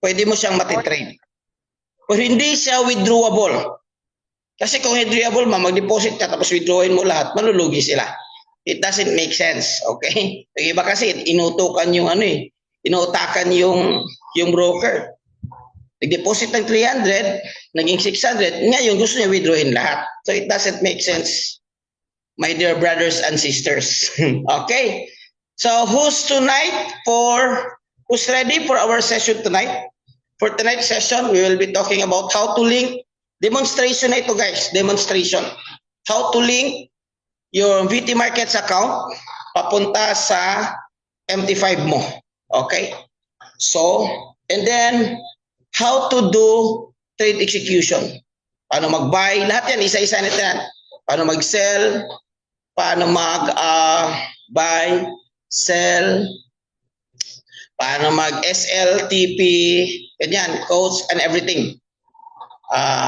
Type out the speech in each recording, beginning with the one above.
pwede mo siyang matitrade. Pero hindi siya withdrawable. Kasi kung withdrawable, mag-deposit ka tapos withdrawin mo lahat, malulugi sila. It doesn't make sense, okay? Yung iba kasi inutukan yung inuutakan yung broker. Nag-deposit ng 300, naging 600, ngayon gusto niya withdrawin lahat. So it doesn't make sense, my dear brothers and sisters. Okay? So who's ready for our session tonight? For tonight's session, we will be talking about how to link, demonstration na ito guys, demonstration. How to link your VT Markets account papunta sa MT5 mo. Okay? So, and then, how to do trade execution. Paano mag-buy, lahat yan, isa-isa nito yan. Paano mag-sell, paano mag-buy, sell, paano mag-SL, TP, ganyan, codes and everything.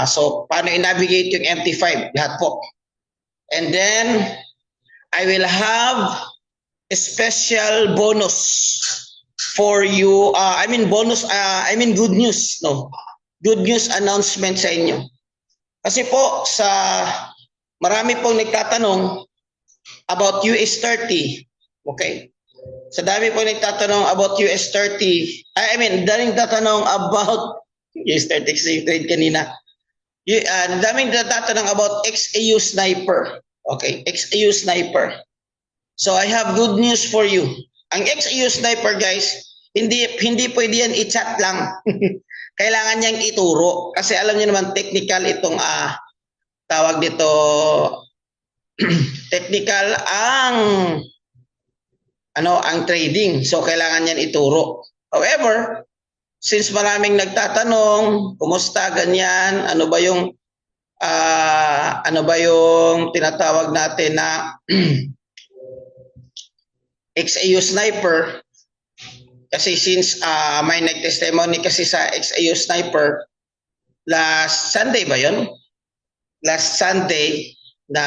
So, paano i-navigate yung MT5, lahat po. And then, I will have a special bonus for you. Good news, no? Good news announcement sa inyo. Kasi po, marami pong nagtatanong about US30. Okay? Sa dami po nagtatanong about US30. Daming tatanong about US30 kasi trade kanina. Daming nagtatanong about XAU Sniper. Okay, XAU Sniper. So I have good news for you. Ang XAU Sniper guys, hindi pwede yan i-chat lang. Kailangan niyang ituro kasi alam niyo naman technical itong tawag dito technical ang trading. So kailangan niyan ituro. However, since maraming nagtatanong, kumusta ganyan, ano ba yung tinatawag natin na XAU Sniper, kasi since may nag-testimony kasi sa XAU Sniper last Sunday ba yun? Last Sunday na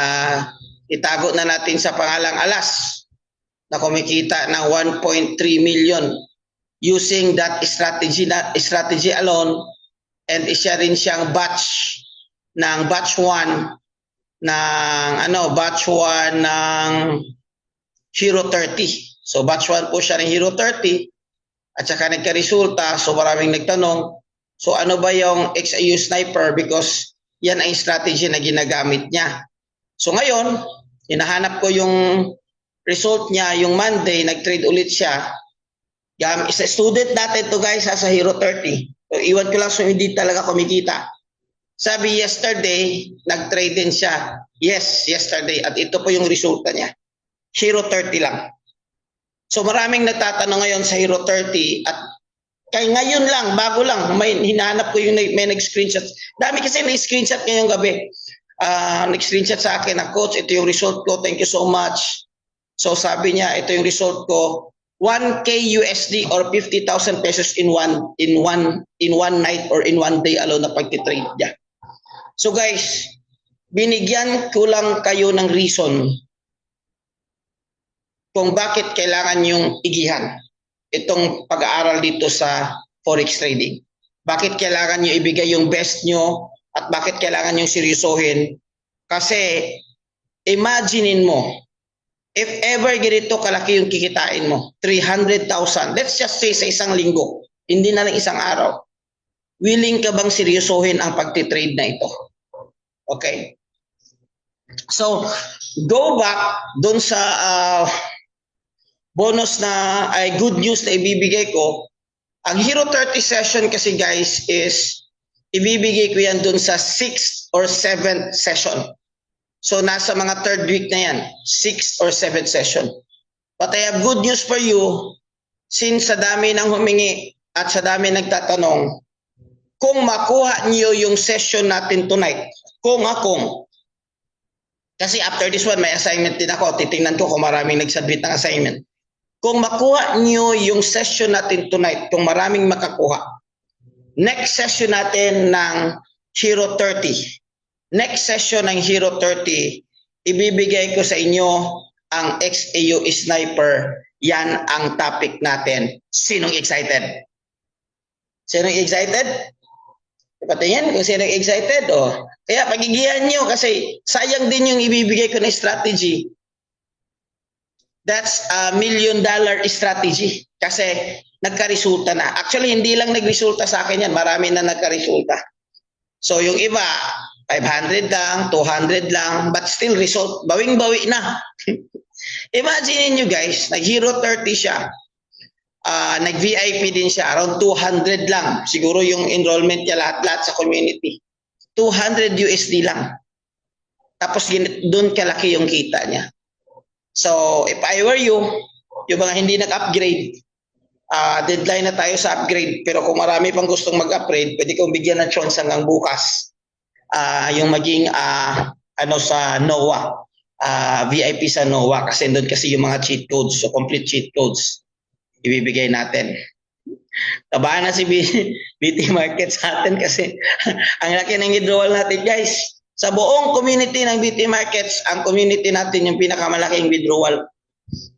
itago na natin sa pangalang Alas na kumikita ng 1.3 million using that strategy alone, and isa rin siyang batch 1 ng Hero 30. So batch 1 po siya ng Hero 30 at saka nagka-resulta. So maraming nagtanong, so ano ba yung XAU Sniper, because yan ay strategy na ginagamit niya. So ngayon, hinahanap ko yung result niya, yung Monday, nag-trade ulit siya. Isa student natin to guys sa Hero 30. So iwan ko lang so hindi talaga kumikita. Sabi yesterday, nag-trade din siya. Yes, yesterday. At ito po yung resulta niya. Hero 30 lang. So maraming nagtatanong ngayon sa Hero 30 at kay ngayon lang, bago lang, may hinahanap ko yung may nag-screenshot. Dami kasi nag-screenshot ngayong gabi. Nag-screenshot sa akin na, Coach, ito yung result ko. Thank you so much. So sabi niya, ito yung result ko. 1K USD or 50,000 pesos in one night or in one day alone na pagtitrade niya. So guys, binigyan ko lang kayo ng reason kung bakit kailangan yung igihan itong pag-aaral dito sa forex trading. Bakit kailangan nyo ibigay yung best nyo at bakit kailangan nyo seryosohin? Kasi imaginein mo, if ever ganito kalaki yung kikitain mo, 300,000, let's just say sa isang linggo, hindi na lang isang araw, willing ka bang seryosohin ang pagtitrade na ito? Okay? So, go back dun sa bonus na good news na ibibigay ko. Ang Hero 30 session kasi guys is ibibigay ko yan dun sa 6th or 7th session. So nasa mga 3rd week na yan, 6th or 7th session. But I have good news for you, since sa dami ng humingi at sa dami nagtatanong, kung makuha niyo yung session natin tonight, kung kasi after this one may assignment din ako, titingnan ko kung maraming nagsubmit ng assignment. Kung makuha niyo yung session natin tonight, kung maraming makakuha, next session natin ng Hero 30, next session ng Hero 30, ibibigay ko sa inyo ang XAU Sniper. Yan ang topic natin. Sinong excited? Sino excited? Patingin kung sino excited. Oh. Kaya pagigihan nyo kasi sayang din yung ibibigay ko na strategy. That's a $1 million strategy kasi nagka-resulta na. Actually, hindi lang nagresulta sa akin yan. Marami na nagka-resulta. So, yung iba, 500 lang, 200 lang, but still result, bawing-bawi na. Imagine nyo guys, nag-0 30 siya. Nag-VIP din siya, around 200 lang. Siguro yung enrollment niya lahat-lahat sa community. 200 USD lang. Tapos doon kalaki yung kita niya. So, if I were you, yung mga hindi nag-upgrade, deadline na tayo sa upgrade. Pero kung marami pang gustong mag-upgrade, pwede kong bigyan ng chance hanggang bukas. Yung maging sa NOAA, VIP sa NOAA. Kasi doon kasi yung mga cheat codes, so complete cheat codes, ibibigay natin. Tabahan na si BT Market sa atin kasi ang laki ng withdrawal natin guys. Sa buong community ng BT Markets, ang community natin yung pinakamalaking withdrawal.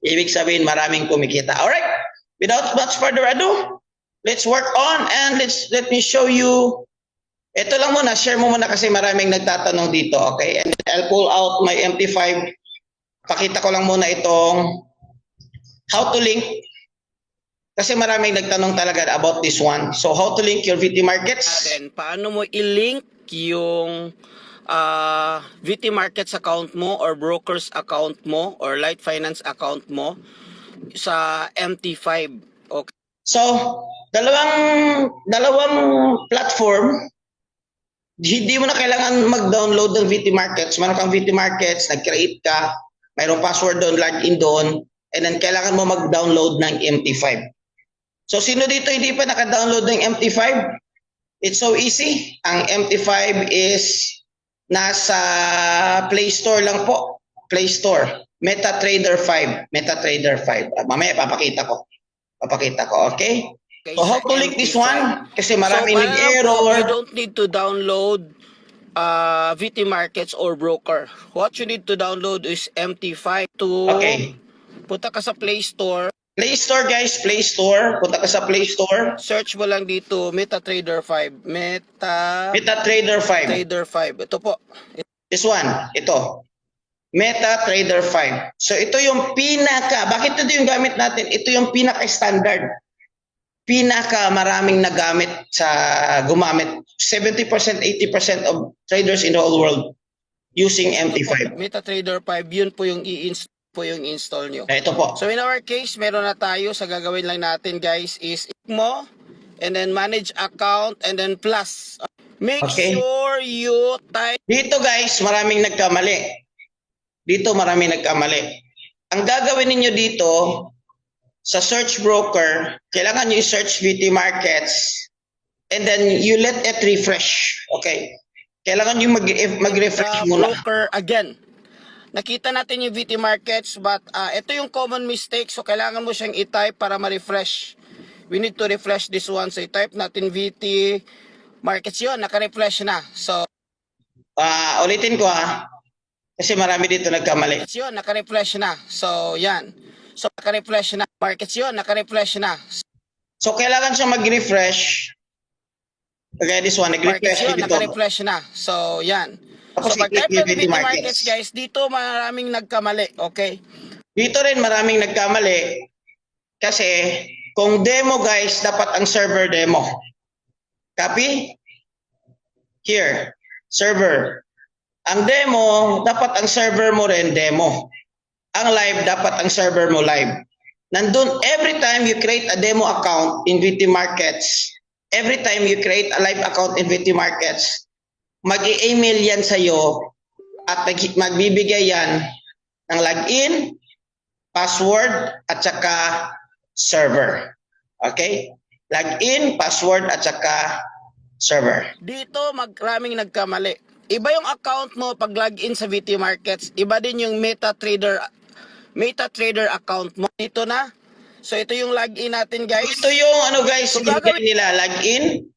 Ibig sabihin maraming kumikita. Alright, without much further ado, let's work on and let me show you. Ito lang muna, share mo muna kasi maraming nagtatanong dito, okay? And I'll pull out my MT5. Pakita ko lang muna itong how to link. Kasi maraming nagtanong talaga about this one. So, how to link your VT Markets? Then, paano mo i-link yung VT Markets account mo or brokers account mo or Light Finance account mo sa MT5? Okay. So, dalawang platform. Hindi mo na kailangan mag-download ng VT Markets. Meron kang VT Markets, nag-create ka, mayroong password doon, login doon, and then kailangan mo mag-download ng MT5. So, sino dito hindi pa naka-download ng MT5? It's so easy. Ang MT5 is nasa Play Store lang po. Play Store. MetaTrader 5. MetaTrader 5. Mamaya papakita ko. Okay? So, how to link this one? Kasi marami nag-error. You don't need to download VT Markets or broker. What you need to download is MT5 to punta ka sa Play Store. Play Store guys, Play Store. Punta ka sa Play Store. Search mo lang dito, MetaTrader 5. MetaTrader 5. Trader 5. Ito po. This one, ito. MetaTrader 5. So ito yung bakit ito yung gamit natin? Ito yung pinaka-standard. Maraming nagamit gumamit. 70%, 80% of traders in the whole world using MT5. MetaTrader 5, yun po yung install nyo. Ito po. So in our case, meron na tayo. Sa gagawin lang natin guys is mo and then manage account and then plus. Make sure you type. Dito guys, maraming nagkamali. Ang gagawin ninyo dito, sa search broker, kailangan nyo i-search VT Markets and then you let it refresh. Okay? Kailangan nyo mag-refresh muna. Broker again. Nakita natin yung VT Markets but ito yung common mistake so kailangan mo siyang i-type para ma-refresh. We need to refresh this one. So i-type natin VT Markets yun. Naka-refresh na. So ulitin ko kasi marami dito nagkamali. Yun, naka-refresh na. So yan. So naka-refresh na. Markets yun, naka-refresh na. So kailangan siya mag-refresh. Okay, this one, nag-refresh yun, dito. Naka-refresh na. So yan. Tapos so pag-type ng VT Markets guys, dito maraming nagkamali. Okay? Dito rin maraming nagkamali. Kasi kung demo guys, dapat ang server demo. Copy? Here, server. Ang demo, dapat ang server mo rin demo. Ang live, dapat ang server mo live. Nandun, every time you create a demo account in VT Markets, every time you create a live account in VT Markets, mag-i-email yan sa'yo at magbibigay yan ng login, password, at saka server. Okay? Login, password, at saka server. Dito, maraming nagkamali. Iba yung account mo pag login sa VT Markets. Iba din yung MetaTrader account mo. Dito na. So, ito yung login natin, guys. Ito yung guys, so, nila login.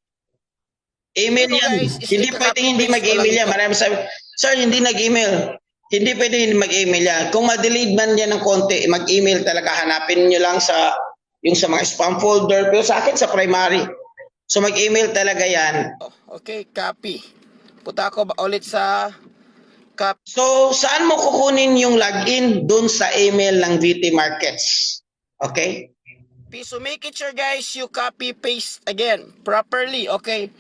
Email yan. Guys, hindi pwedeng hindi mag-email yan. Marami sabi, sir, hindi nag-email. Hindi pwedeng hindi mag-email yan. Kung ma-delete man yan ng konti, mag-email talaga. Hanapin nyo lang sa mga spam folder. Pero sa akin, sa primary. So mag-email talaga yan. Okay, copy. Punta ako ulit sa copy. So saan mo kukunin yung login? Doon sa email ng VT Markets. Okay? So make it sure guys you copy paste again properly, okay?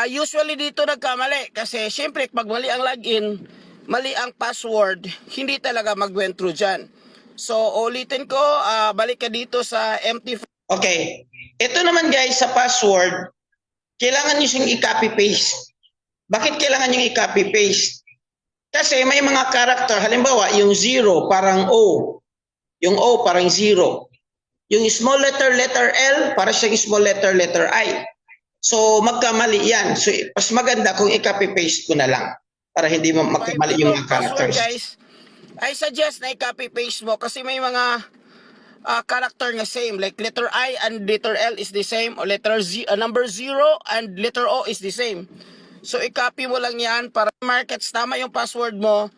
Usually dito nagkamali kasi syempre pag mali ang login, mali ang password, hindi talaga mag-went through dyan. So ulitin ko, balik ka dito sa empty. Okay. Ito naman guys sa password, kailangan nyo siyang i-copy paste. Bakit kailangan nyo i-copy paste? Kasi may mga character, halimbawa yung 0 parang O, yung O parang 0. Yung small letter L, para siyang small letter I. So, magkamali yan. So, mas maganda kung i-copy-paste ko na lang para hindi mo magkamali yung mga characters. Guys, I suggest na i-copy-paste mo kasi may mga character nga same. Like letter I and letter L is the same. Or letter number 0 and letter O is the same. So, i-copy mo lang yan para markets, tama yung password mo.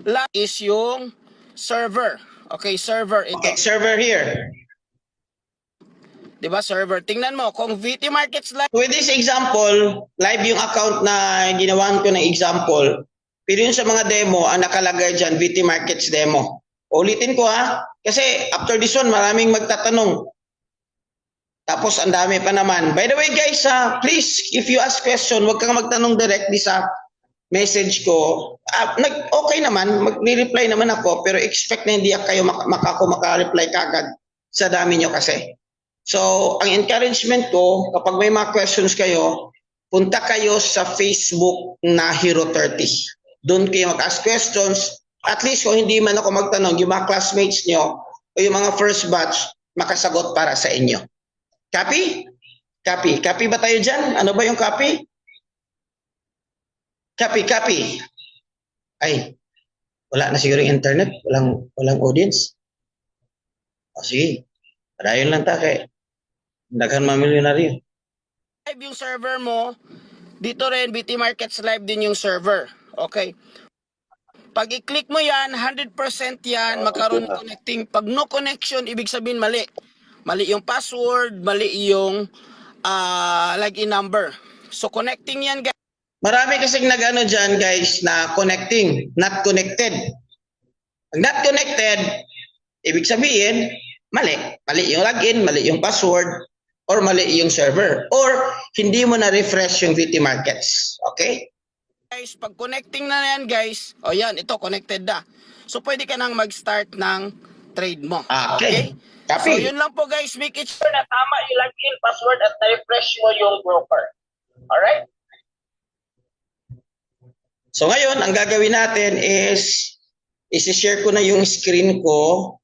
Last is yung server. Okay, server ito. Okay, server here. Diba, server? Tingnan mo, kung VT Markets live. With this example, live yung account na ginawan ko ng example. Pero yun sa mga demo, ang nakalagay dyan, VT Markets demo. Ulitin ko ha, kasi after this one, maraming magtatanong. Tapos ang dami pa naman. By the way guys, please, if you ask question, huwag kang magtanong directly sa message ko. Okay naman, mag-reply naman ako, pero expect na hindi kayo maka-reply kagad sa dami nyo kasi. So, ang encouragement ko, kapag may mga questions kayo, punta kayo sa Facebook na Hero30. Doon kayo mag-ask questions. At least kung hindi man ako magtanong, yung mga classmates nyo o yung mga first batch, makasagot para sa inyo. Copy? Copy. Copy ba tayo dyan? Ano ba yung copy? Copy. Ay, wala na siguro yung internet. Walang audience. O sige, padayon lang ta kay daghan mamilyonaryo. Live yung server mo, dito rin VT Markets live din yung server. Okay. Pag i-click mo yan, 100% yan, magkaroon ng connecting. Pag no connection, ibig sabihin mali. Mali yung password, mali yung login number. So connecting yan guys. Marami kasing nag-ano dyan guys na connecting, not connected. Pag not connected, ibig sabihin, mali. Mali yung login, mali yung password, or mali yung server. Or hindi mo na-refresh yung VT Markets. Okay? Guys, pag connecting na yan guys, o yan, ito connected na. So pwede ka nang mag-start ng trade mo. Okay? Copy. So yun lang po guys, make it sure na tama yung login, password at na-refresh mo yung broker. Alright? So ngayon, ang gagawin natin is isi-share ko na yung screen ko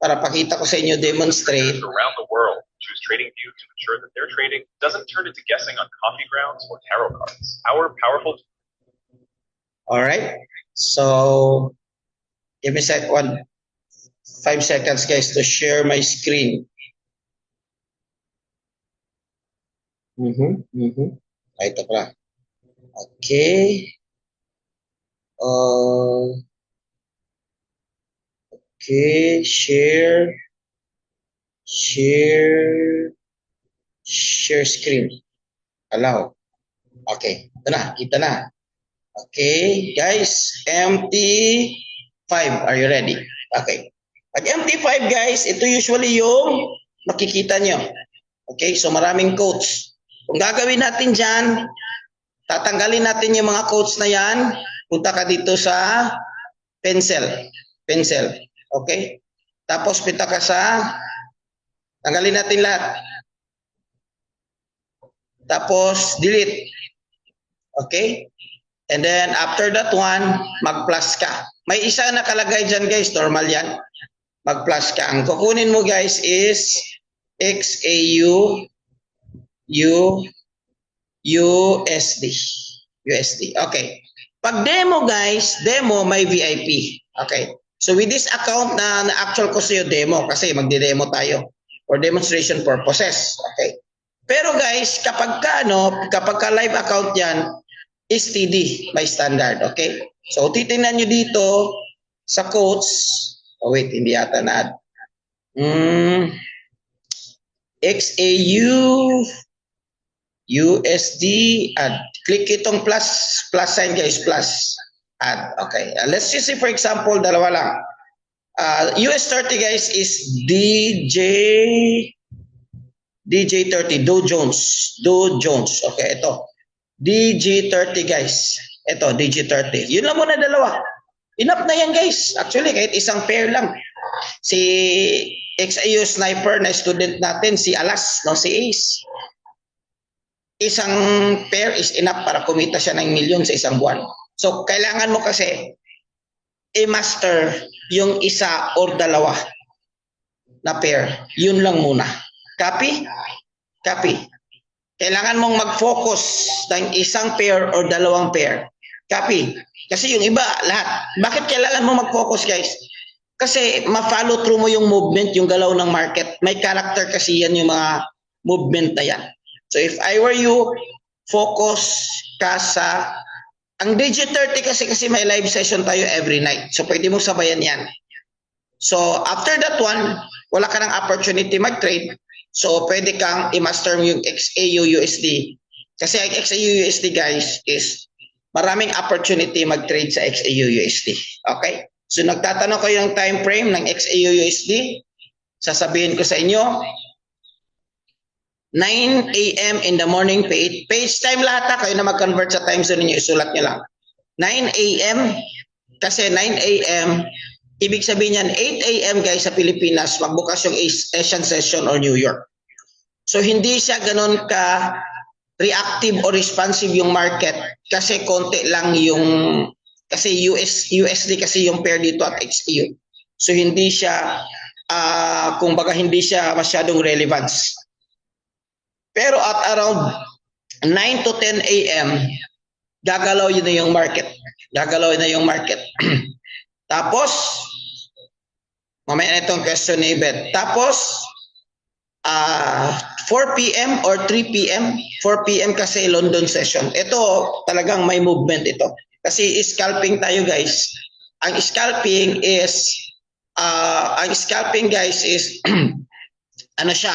para pakita ko sa inyo demonstrate. Around the world choose TradingView to ensure that their trading doesn't turn into guessing on coffee grounds or tarot cards. Our powerful. All right. So give me 5 seconds guys to share my screen. Ito pala. Okay. Okay, share screen. Allow. Okay, ito na, kita na. Okay, guys, MT5, are you ready? Okay. Pag MT5 guys, ito usually yung makikita nyo. Okay, so maraming codes. Kung gagawin natin dyan, tatanggalin natin yung mga codes na yan, punta ka dito sa pencil. Okay? Tapos punta ka sa, tanggalin natin lahat. Tapos delete. Okay? And then after that one, mag-plus ka. May isa nakalagay dyan guys, normal yan. Mag-plus ka. Ang kukunin mo guys is XAU USD. Okay. Pag demo guys, demo may VIP. Okay. So with this account na actual ko sa'yo demo kasi magde-demo tayo for demonstration purposes. Okay. Pero guys, kapag ka live account yan, is TD by standard. Okay. So titingnan nyo dito sa codes. Oh wait, hindi yata na-add. XAU USD add. Click itong plus sign guys, plus add. Okay. Let's just say for example, dalawa lang. US 30 guys is DJ30, Dow Jones. Okay, ito. DG30 guys. Ito, DG30. Yun lang muna dalawa. Enough na yan guys. Actually, kahit isang pair lang. Si XAU Sniper na student natin, si Alas, no, si Ace. Isang pair is enough para kumita siya ng milyon sa isang buwan. So, kailangan mo kasi i-master yung isa or dalawa na pair. Yun lang muna. Copy? Copy. Kailangan mong mag-focus ng isang pair or dalawang pair. Copy. Kasi yung iba, lahat. Bakit kailangan mo mag-focus guys? Kasi ma-follow through mo yung movement, yung galaw ng market. May character kasi yan yung mga movement na yan. So if I were you, focus ka sa... Ang DG30 kasi may live session tayo every night. So pwede mo sabayan yan. So after that one, wala ka ng opportunity mag-trade. So pwede kang i-master mo yung XAU USD. Kasi ang XAU USD guys is maraming opportunity mag-trade sa XAU USD. Okay? So nagtatanong kayo ng time frame ng XAU USD. Sasabihin ko sa inyo, 9 a.m. in the morning, page time lahat ha, kayo na mag-convert sa time zone ninyo, isulat nyo lang. 9 a.m. kasi 9 a.m. ibig sabihin yan, 8 a.m. guys sa Pilipinas, magbukas yung Asian session or New York. So hindi siya ganun ka reactive or responsive yung market kasi konti lang yung, kasi USD kasi yung pair dito at XAU. So hindi siya, kumbaga hindi siya masyadong relevance. Pero at around 9 to 10 a.m., gagalaw yun na yung market. Gagalaw na yung market. Tapos, mamaya na itong question ni Beth. Tapos, 4 p.m. or 3 p.m., 4 p.m. kasi London session. Ito, talagang may movement ito. Kasi scalping tayo guys. Ang scalping guys is, ano siya,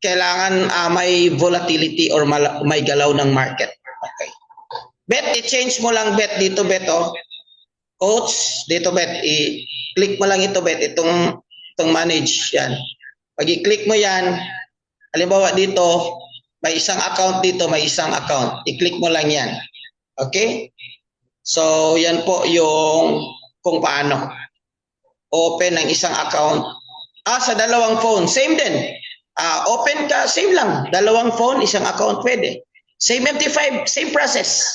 kailangan may volatility or may galaw ng market. Okay. Bet, i-change mo lang bet dito, bet, oh. Coach, dito, bet, i-click mo lang ito, bet, itong manage, yan. Pag i-click mo yan, halimbawa dito, may isang account dito, may isang account. I-click mo lang yan. Okay? So, yan po yung kung paano. Open ng isang account. Sa dalawang phone, same din. Open ka, same lang. Dalawang phone, isang account, pwede. Same MT5, same process.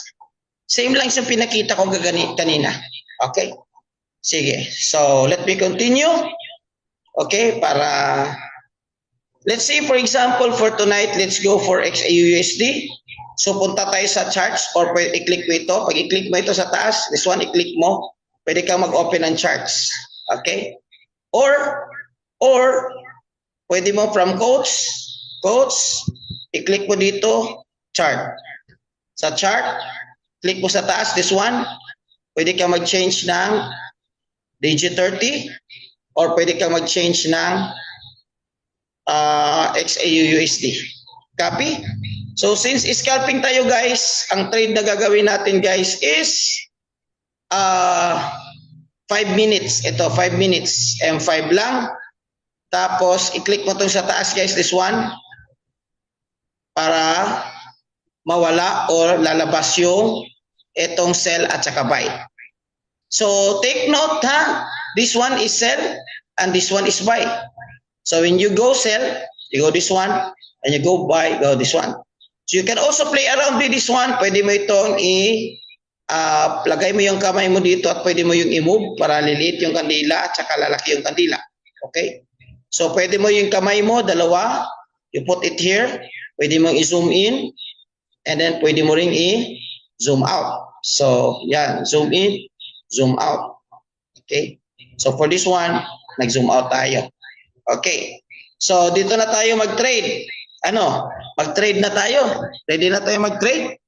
Same lang yung pinakita ko kanina. Okay? Sige. So, let me continue. Okay, para... Let's say, for example, for tonight, let's go for XAU USD. So, punta tayo sa charts or i-click mo ito. Pag i-click mo ito sa taas, this one, i-click mo. Pwede kang mag-open ng charts. Okay? Or, pwede mo from quotes, i-click mo dito, chart. Sa chart, click mo sa taas, this one, pwede ka mag-change ng DG30 or pwede ka mag-change ng XAU USD. Copy? So since scalping tayo guys, ang trade na gagawin natin guys is 5 minutes. Ito, 5 minutes. M5 lang. Tapos, i-click mo itong sa taas guys, this one, para mawala or lalabas yung itong sell at saka buy. So, take note ha, this one is sell and this one is buy. So, when you go sell, you go this one, and you go buy, go this one. So, you can also play around with this one. Pwede mo itong lagay mo yung kamay mo dito at pwede mo yung i-move para liliit yung kandila at saka lalaki yung kandila. Okay? So, pwede mo yung kamay mo, dalawa, you put it here, pwede mong i-zoom in, and then pwede mo ring i-zoom out. So, yan, zoom in, zoom out. Okay? So, for this one, nag-zoom out tayo. Okay. So, dito na tayo mag-trade. Mag-trade na tayo. Ready na tayo mag-trade?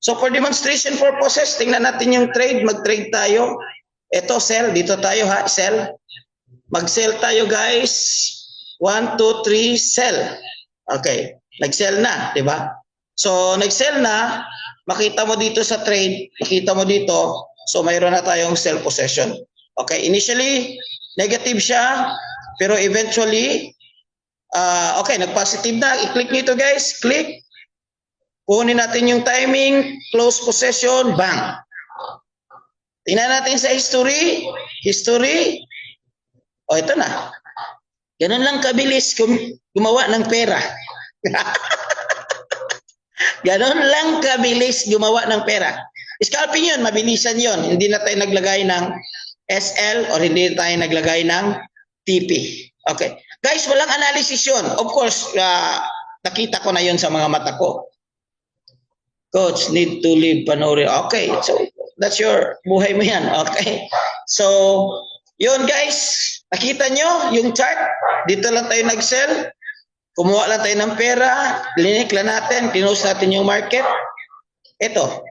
So, for demonstration purposes, tingnan natin yung trade. Mag-trade tayo. Ito, sell. Dito tayo ha, sell. Mag-sell tayo guys. 1, 2, 3, sell. Okay. Nag-sell na, di ba? So, nag-sell na, makita mo dito sa trade, makita mo dito, so mayroon na tayong sell possession. Okay, initially, negative siya, pero eventually, okay, nag-positive na. I-click nito guys, click. Kunin natin yung timing, close possession, bang. Tingnan natin sa history. History. O, ito na. Ganun lang kabilis gumawa ng pera. Ganun lang kabilis gumawa ng pera. Scalping yun, mabilisan yun. Hindi na tayo naglagay ng SL or hindi tayo naglagay ng TP. Okay. Guys, walang analysis yun. Of course, nakita ko na yun sa mga mata ko. Coach, need to leave panoorin. Okay, so that's your buhay mo yan. Okay. So, yun guys, nakita nyo yung chart. Dito lang tayo nag-sell. Kumuha lang tayo ng pera. Linik lang natin. Close natin yung market. Ito.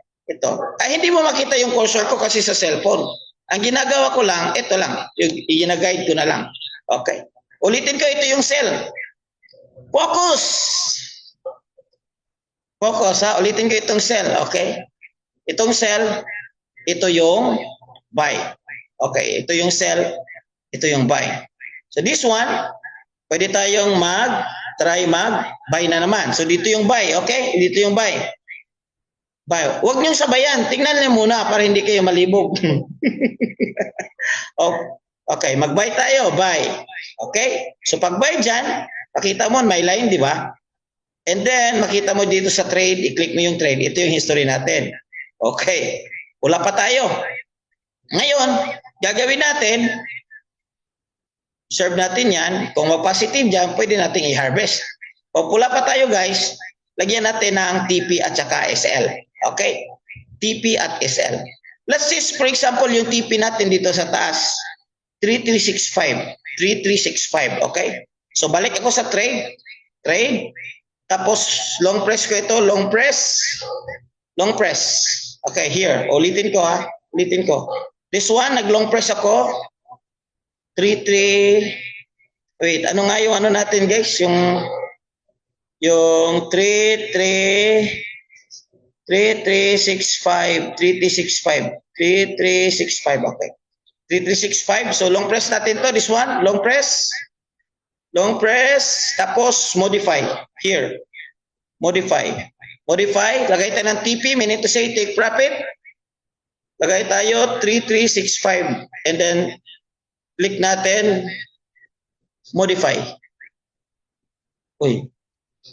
Ay, hindi mo makita yung cursor ko kasi sa cellphone. Ang ginagawa ko lang, ito lang. Yung gina-guide ko na lang. Okay. Ulitin ko, ito yung sell. Focus! Focus ha, ulitin ko itong sell, okay? Itong sell, ito yung buy. Okay, ito yung sell, ito yung buy. So this one, pwede tayong try buy na naman. So dito yung buy, okay? Dito yung buy. Buy. Huwag niyong sabayan, tingnan niyo muna para hindi kayo malibog. Okay, mag-buy tayo, buy. Okay? So pag buy dyan, pakita mo may line, di ba? And then, makita mo dito sa trade, i-click mo yung trade. Ito yung history natin. Okay. Wala pa tayo. Ngayon, gagawin natin, serve natin yan. Kung mag-positive dyan, pwede natin i-harvest. O pula pa tayo guys, lagyan natin ng TP at saka SL. Okay? TP at SL. Let's see, for example, yung TP natin dito sa taas. 3365. 3365. Okay? So, balik ako sa trade. Trade. Tapos, long press ko ito. Long press. Long press. Okay, here. Ulitin ko ha. Ulitin ko. This one, nag-long press ako. 33. Wait, ano nga yung ano natin guys? Yung 3365. 3365. 3365. Okay. 3365. So, long press natin to. This one, long press. Long press, tapos modify. Here. Modify. Modify. Lagay tayo ng TP. Meaning to say, take profit. Lagay tayo 3365. And then, click natin. Modify. Uy.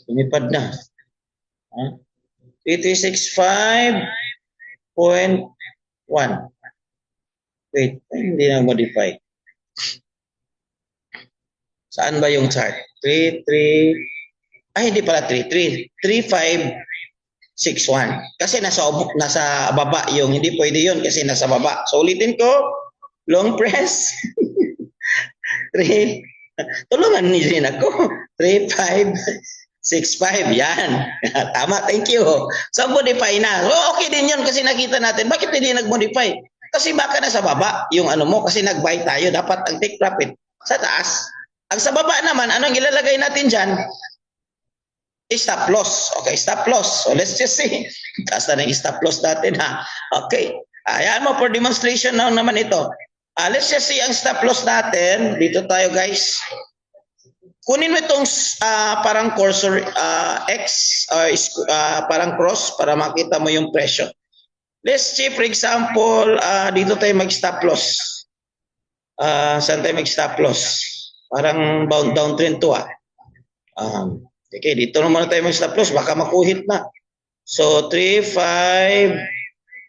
Lumipad na. 3365.1. Wait. Hindi na modify. Saan ba yung chart? 33. Ay, hindi pala 33. 3561. Kasi nasa baba yung, hindi pwede yun kasi nasa baba. So, ulitin ko. Long press. 3. Tulungan niyo rin ako. 3565. Yan. Tama. Thank you. So, modify na. So, okay din yun kasi nakita natin. Bakit hindi nag-modify? Kasi baka nasa baba yung ano mo kasi nag-buy tayo. Dapat ang take profit sa taas. Ang sa baba naman, anong ilalagay natin dyan? Stop loss. Okay, stop loss. So let's just see. Taas na ng stop loss natin ha. Okay. Ayan mo for demonstration na naman ito. Let's just see ang stop loss natin. Dito tayo guys. Kunin mo itong parang cursor X parang cross para makita mo yung presyo. Let's see for example, dito tayo mag-stop loss. Saan tayo mag-stop loss? Parang downtrend to okay, dito naman tayo mag-stop loss. Baka makuhit na. So, 35,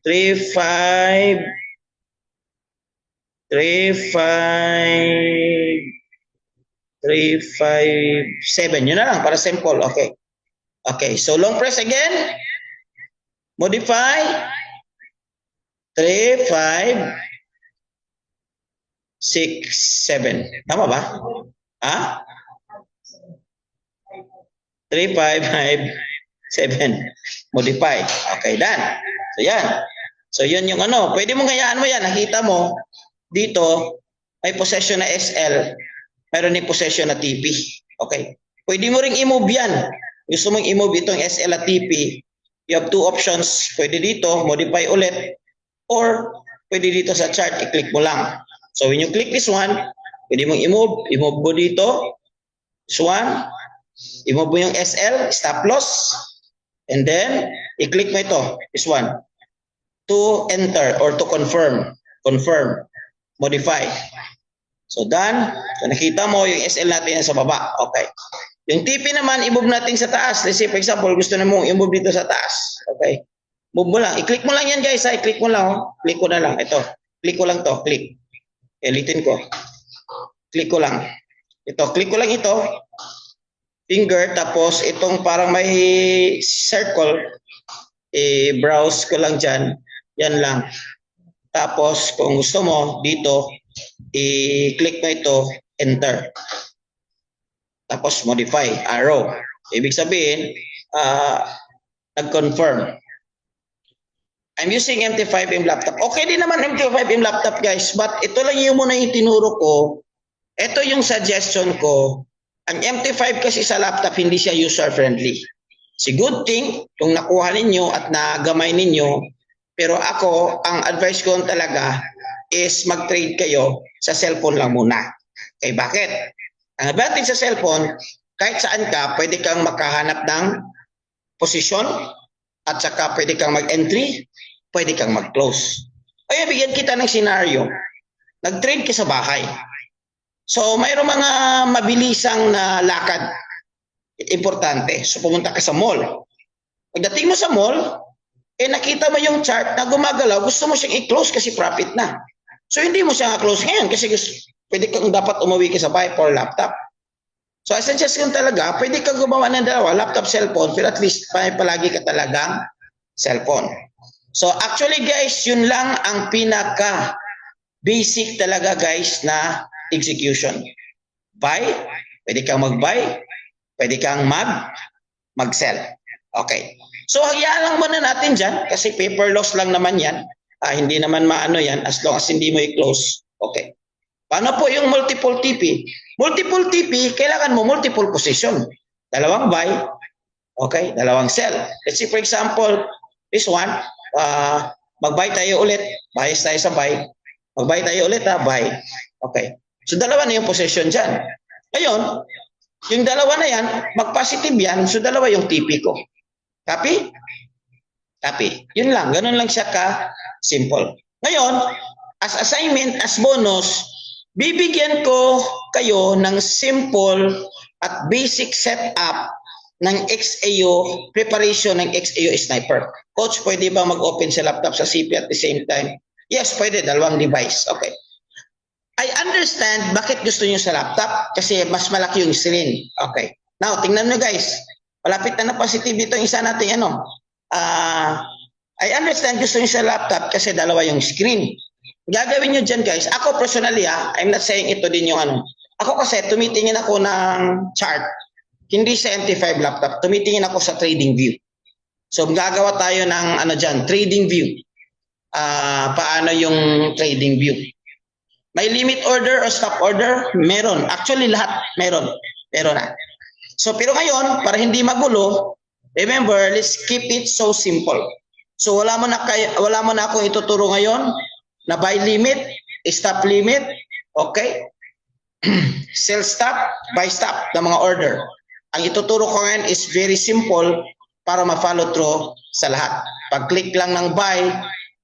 35, 35, 357. Yun na lang para simple. Okay. Okay. So, long press again. Modify. 3, 5, 6, 7. Tama ba? Ha? 3, 5, 5, 7. Modify. Okay, done. So, yan. So, yun yung ano. Pwede mong hayaan mo yan. Nakita mo, dito, may possession na SL. Mayroon din possession na TP. Okay. Pwede mo ring i-move yan. gusto mong i-move itong SL at TP, you have two options. Pwede dito, modify ulit, or pwede dito sa chart, i-click mo lang. So when you click this one, pwede mong i-move mo dito, this one, i-move mo yung SL, stop loss, and then i-click mo ito, this one, to enter or to confirm, modify. So done. So nakita mo yung SL natin yan sa baba. Okay. Yung TP naman, i-move natin sa taas. Let's say, for example, gusto na mong i-move dito sa taas. Okay. Move mo lang. I-click mo lang yan, guys. I-click mo lang. Oh. Click ko na lang. Ito. Click ko lang to. Click. Elitin ko. Click ko lang. Ito. Click ko lang ito. Finger. Tapos, itong parang may circle. I-browse ko lang dyan. Yan lang. Tapos, kung gusto mo, dito, i-click mo ito, enter. Tapos modify, arrow. Ibig sabihin, nag-confirm. I'm using MT5M laptop. Okay din naman MT5M laptop, guys. But ito lang yung muna yung tinuro ko. Ito yung suggestion ko. Ang MT5 kasi sa laptop, hindi siya user-friendly. It's a good thing kung nakuha ninyo at nagamay ninyo. Pero ako, ang advice ko talaga is mag-trade kayo sa cellphone lang muna. Okay, bakit? Ang advantage sa cellphone, kahit saan ka, pwede kang makahanap ng posisyon at saka pwede kang mag-entry, pwede kang mag-close. Ay, bigyan kita ng scenario. Nag-trade ka sa bahay. So, mayroong mga mabilisang na lakad. Importante. So, pumunta ka sa mall. Pagdating mo sa mall, nakita mo yung chart na gumagalaw, gusto mo siyang i-close kasi profit na. So, hindi mo siya close ngayon kasi pwede kang dapat umuwi ka sa bahay for laptop. So, as suggest ko talaga, pwede kang gumawa ng dalawa, laptop, cellphone, pero at least palagi ka talagang cellphone. So, actually guys, yun lang ang pinaka basic talaga guys na execution. Buy, pwede kang mag-buy, pwede kang mag-sell. Okay. So, hayaan lang muna natin dyan kasi paper loss lang naman yan. Hindi naman maano yan as long as hindi mo i-close. Okay. Paano po yung multiple TP? Multiple TP, kailangan mo multiple position. Dalawang buy, okay, dalawang sell. Let's say for example, this one, mag-buy tayo ulit, bias tayo sa buy. Mag-buy tayo ulit, buy. Okay. So, dalawa na yung position dyan. Ngayon, yung dalawa na yan, mag-positive yan, so dalawa yung TP ko. Copy? Copy. Yun lang. Ganun lang siya ka-simple. Ngayon, as assignment, as bonus, bibigyan ko kayo ng simple at basic setup ng XAU, preparation ng XAU Sniper. Coach, pwede ba mag-open sa laptop sa CP at the same time? Yes, pwede. Dalawang device. Okay. I understand bakit gusto niyo sa laptop kasi mas malaki yung screen. Okay. Now, tingnan nyo guys. Malapit na positive dito yung isa natin I understand gusto nyo sa laptop kasi dalawa yung screen. Gagawin nyo dyan guys. Ako personally I'm not saying ito din yung Ako kasi tumitingin ako ng chart. Hindi sa MT5 laptop. Tumitingin ako sa trading view. So gagawa tayo ng dyan, trading view. Paano yung trading view? May limit order o stop order? Meron. Actually lahat meron. Meron na. So, pero ngayon, para hindi magulo, remember, let's keep it so simple. So, wala mo na akong ituturo ngayon na buy limit, stop limit, okay? Sell stop, buy stop ng mga order. Ang ituturo ko ngayon is very simple para ma-follow through sa lahat. Pag-click lang ng buy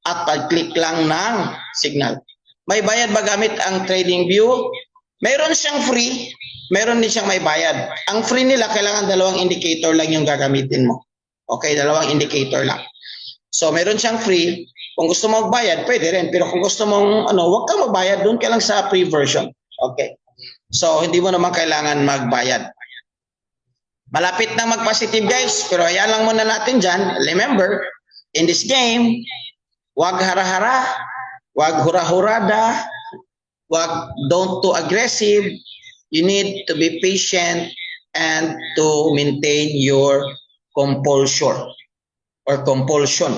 at pag-click lang ng signal. May bayad ba gamit ang trading view? Meron siyang free, meron din siyang may bayad. Ang free nila, kailangan dalawang indicator lang yung gagamitin mo. Okay, dalawang indicator lang. So, meron siyang free. Kung gusto mo magbayad, pwede rin. Pero kung gusto mong, huwag kang magbayad, doon ka lang sa free version. Okay. So, hindi mo naman kailangan magbayad. Malapit na mag-positive guys, pero ayan lang muna natin dyan. Remember, in this game, wag hara-hara, wag hura-hurada, don't too aggressive. You need to be patient and to maintain your compulsion or compulsion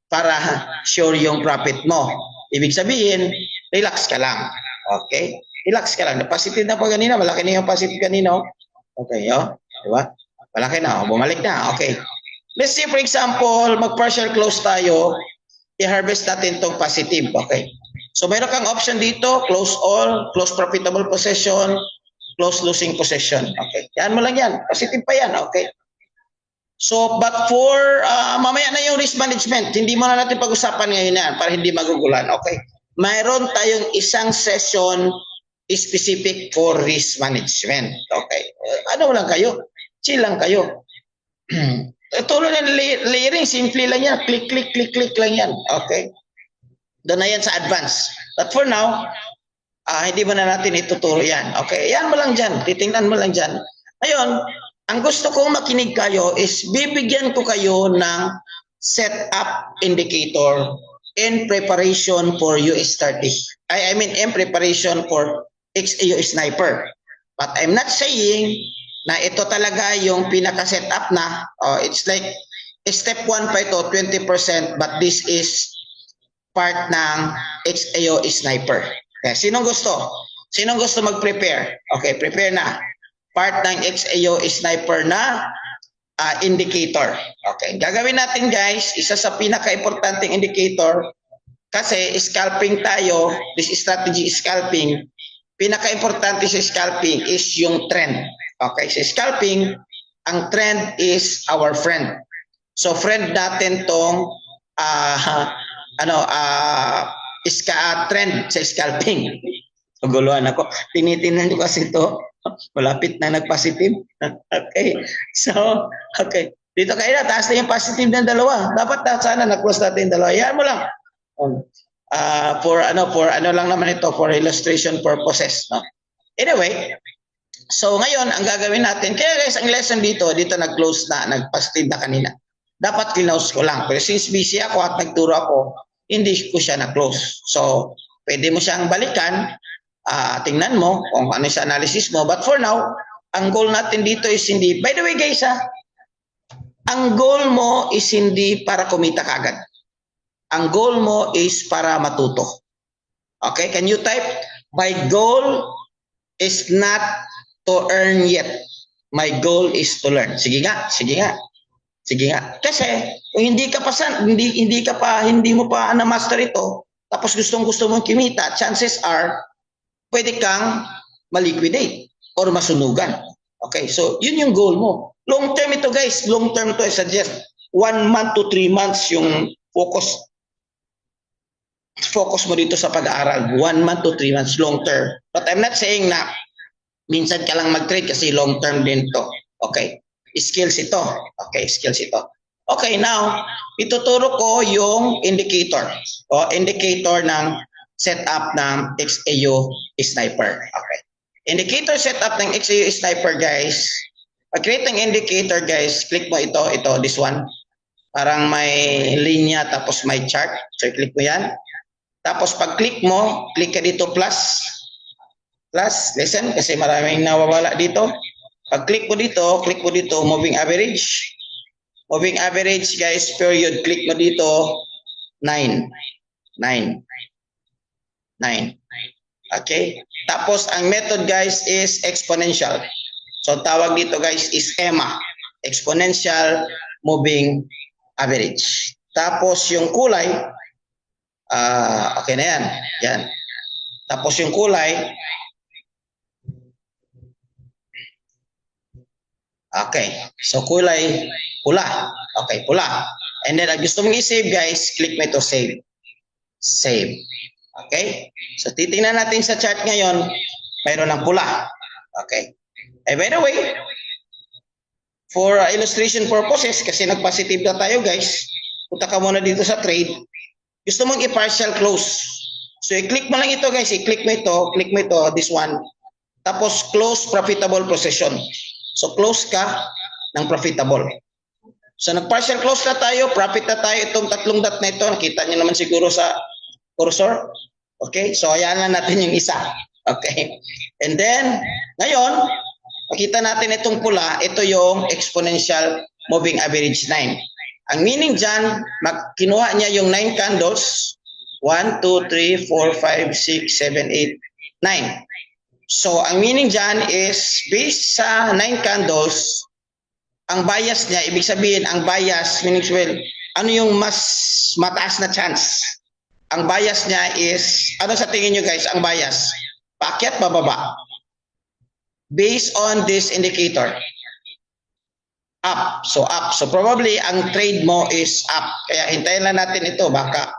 para sure yung profit mo. Ibig sabihin, relax ka lang. Okay? Relax ka lang. Positive na po kanina. Malaki na yung positive kanina. Okay, diba? Malaki na, bumalik na. Okay. Let's say for example, mag-partial close tayo, i-harvest natin tong positive. Okay. So mayroon kang option dito, close all, close profitable possession, close losing possession. Okay. Yan mo lang yan. Positive pa yan. Okay. So, but for, mamaya na yung risk management, hindi mo na natin pag-usapan ngayon yan para hindi magugulan. Okay. Mayroon tayong isang session specific for risk management. Okay. Ano lang kayo? Chill lang kayo. Tulad ng layering, simple lang yan. Click, click, click, click lang yan. Okay. Doon na yan sa advance. But for now, hindi mo na natin ituturo yan. Okay. Yan mo lang dyan. Titingnan mo lang dyan. Ngayon, ang gusto kong makinig kayo is bibigyan ko kayo ng setup indicator in preparation for US30. I mean, in preparation for XAU Sniper. But I'm not saying na ito talaga yung pinaka-setup na. It's like step 1 pa ito, 20%, but this is part ng XAU Sniper. Okay, sinong gusto? Sinong gusto mag-prepare? Okay, prepare na. Part ng XAU Sniper na indicator. Okay, gagawin natin guys, isa sa pinaka-importanting indicator kasi scalping tayo, this strategy is scalping. Pinaka-importante sa scalping is yung trend. Okay, sa scalping, ang trend is our friend. So friend natin tong trend sa scalping. Naguluhan ako. Tinitingnan ko kasi ito. Malapit na nag-positive. Okay. So, okay. Dito kayo na, taas na yung positive ng dalawa. Dapat na sana na-close natin yung dalawa. Yan mo lang. For ano lang naman ito, for illustration purposes. No? Anyway, so ngayon, ang gagawin natin, kaya guys, ang lesson dito nag-close na, nag-positive na kanina. Dapat close ko lang. Pero since busy ako at nagturo ako, hindi ko siya na-close. So, pwede mo siyang balikan, tingnan mo kung ano sa analysis mo. But for now, ang goal natin dito is hindi, by the way guys ang goal mo is hindi para kumita kagad. Ang goal mo is para matuto. Okay, can you type? My goal is not to earn yet. My goal is to learn. Sige nga, sige nga. Sige nga. Kasi kung hindi mo pa na-master ito, tapos gusto mong kumita, chances are pwede kang maliquidate or masunugan. Okay, so yun yung goal mo. Long term ito guys, long term to I suggest 1 month to 3 months yung focus mo dito sa pag-aaral. 1 month to 3 months long term. But I'm not saying na minsan ka lang mag-trade kasi long term din to. Okay, skills ito. Okay, skills ito. Okay, now ituturo ko yung indicator. Indicator ng setup ng XAU Sniper. Okay. Indicator setup ng XAU Sniper guys. Pag-create ng indicator guys, click mo ito, this one. Parang may linya tapos may chart. So click mo yan. Tapos pag-click mo, click ka dito plus. Listen kasi maraming nawawala dito. Pag-click mo dito, moving average. Moving average guys, period. Click mo dito 9. Okay? Tapos ang method guys is exponential. So tawag dito guys is EMA, exponential moving average. Tapos yung kulay okay na yan. Yan. Tapos yung kulay okay. So kulay pula. Okay, pula. And then gusto mong i-save guys, click mo ito save. Save. Okay? So, titingnan natin sa chart ngayon, mayroon ng pula. Okay? Eh, by the way, for illustration purposes, kasi nag-positive na tayo guys, punta ka muna dito sa trade, gusto mong i-partial close. So, i-click mo lang ito guys, i-click mo ito, this one. Tapos, close profitable position. So, close ka ng profitable. So, nag-partial close na tayo, profit na tayo, itong tatlong dot na ito, nakita nyo naman siguro sa cursor. Okay, so ayan na natin yung isa. Okay, and then ngayon makita natin itong pula, ito yung exponential moving average 9. Ang meaning dyan, kinuha niya yung 9 candles, 1, 2, 3, 4, 5, 6, 7, 8, 9. So ang meaning dyan is based sa 9 candles, ang bias niya, ibig sabihin, ang bias, meaning well, ano yung mas mataas na chance? Ang bias niya is, ano sa tingin nyo guys, ang bias? Paakyat, bababa? Based on this indicator. Up. So up. So probably ang trade mo is up. Kaya hintayin lang natin ito. Baka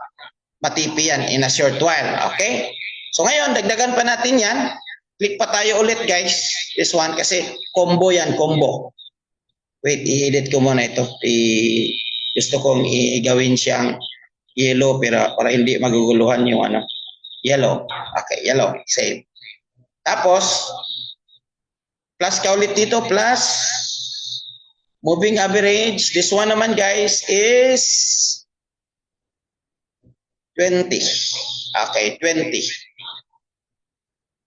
matipi yan in a short while. Okay? So ngayon, dagdagan pa natin yan. Click pa tayo ulit guys. This one kasi combo yan. Combo. Wait, i-edit ko muna ito. Gusto kong i-gawin siyang yellow pero para hindi maguguluhan yung ano. Yellow. Okay, yellow. Save. Tapos, plus ka ulit dito. Plus, moving average. This one naman guys is 20. Okay, 20.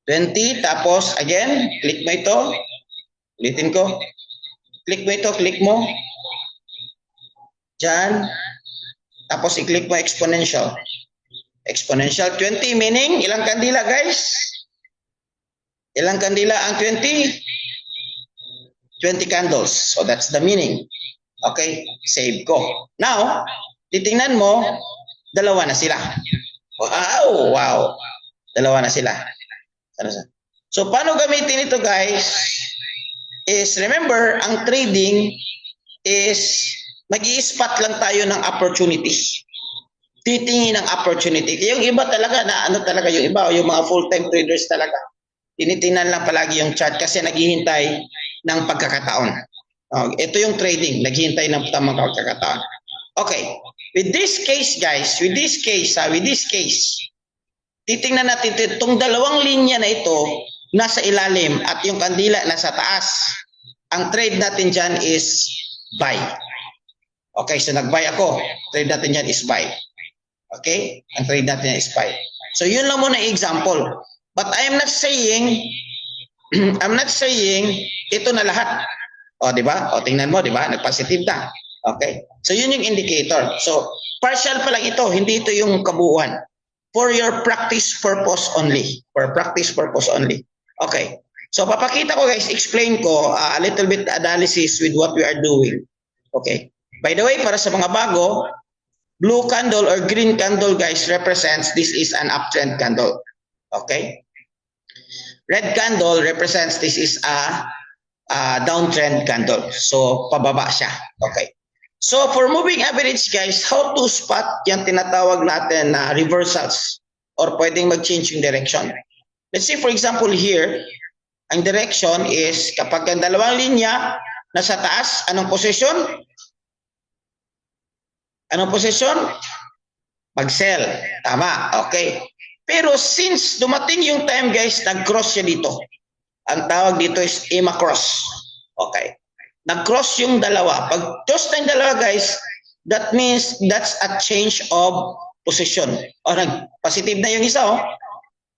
20. Tapos, again, click mo ito. Ulitin ko. Click mo ito, click mo. Diyan. Tapos i-click mo exponential. Exponential 20 meaning ilang kandila guys? Ilang kandila ang 20? 20 candles. So that's the meaning. Okay, save ko. Now, titingnan mo, dalawa na sila. Wow, wow. Dalawa na sila. So paano gamitin ito guys? Is remember, ang trading is mag-i-spot lang tayo ng opportunity. Titingin ng opportunity. Yung iba talaga na ano talaga yung iba, yung mga full-time traders talaga. Tinitingnan lang palagi yung chart kasi naghihintay ng pagkakataon. Ito yung trading, naghihintay ng tamang pagkakataon. Okay, with this case guys, with this case, titingnan natin itong dalawang linya na ito nasa ilalim at yung kandila nasa taas. Ang trade natin dyan is buy. Okay, so nag-buy ako. Trade natin dyan is buy. Okay? Ang trade natin is buy. So yun lang muna example. But I am not saying ito na lahat. O, di ba? O, tingnan mo, di ba? Nag-positive na. Okay? So yun yung indicator. So partial pa lang ito. Hindi ito yung kabuuan. For your practice purpose only. For practice purpose only. Okay. So papakita ko guys, explain ko a little bit analysis with what we are doing. Okay. By the way, para sa mga bago, blue candle or green candle guys represents this is an uptrend candle. Okay. Red candle represents this is a downtrend candle. So pababa siya. Okay. So for moving average guys, how to spot yung tinatawag natin na reversals or pwedeng mag-change yung direction. Let's say for example here, ang direction is kapag ang dalawang linya nasa taas, anong position? Anong position? Mag-sell. Tama. Okay. Pero since dumating yung time guys, nag-cross siya dito. Ang tawag dito is EMA cross. Okay. Nag-cross yung dalawa. Pag cross na yung dalawa guys, that means that's a change of position. O nag-positive na yung isa oh.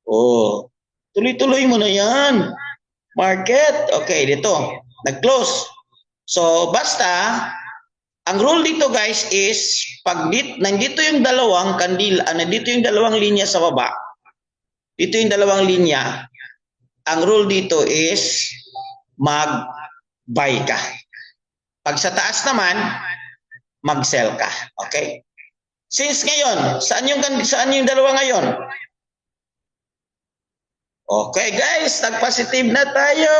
Oh. Tuloy-tuloy mo na yan. Market. Okay, dito. Nag-close. So, basta, ang rule dito guys is, pag nandito yung dalawang kandila, nandito yung dalawang linya sa baba, dito yung dalawang linya, ang rule dito is, mag-buy ka. Pag sa taas naman, mag-sell ka. Okay? Since ngayon, saan yung dalawa ngayon? Okay guys, nag-positive na tayo.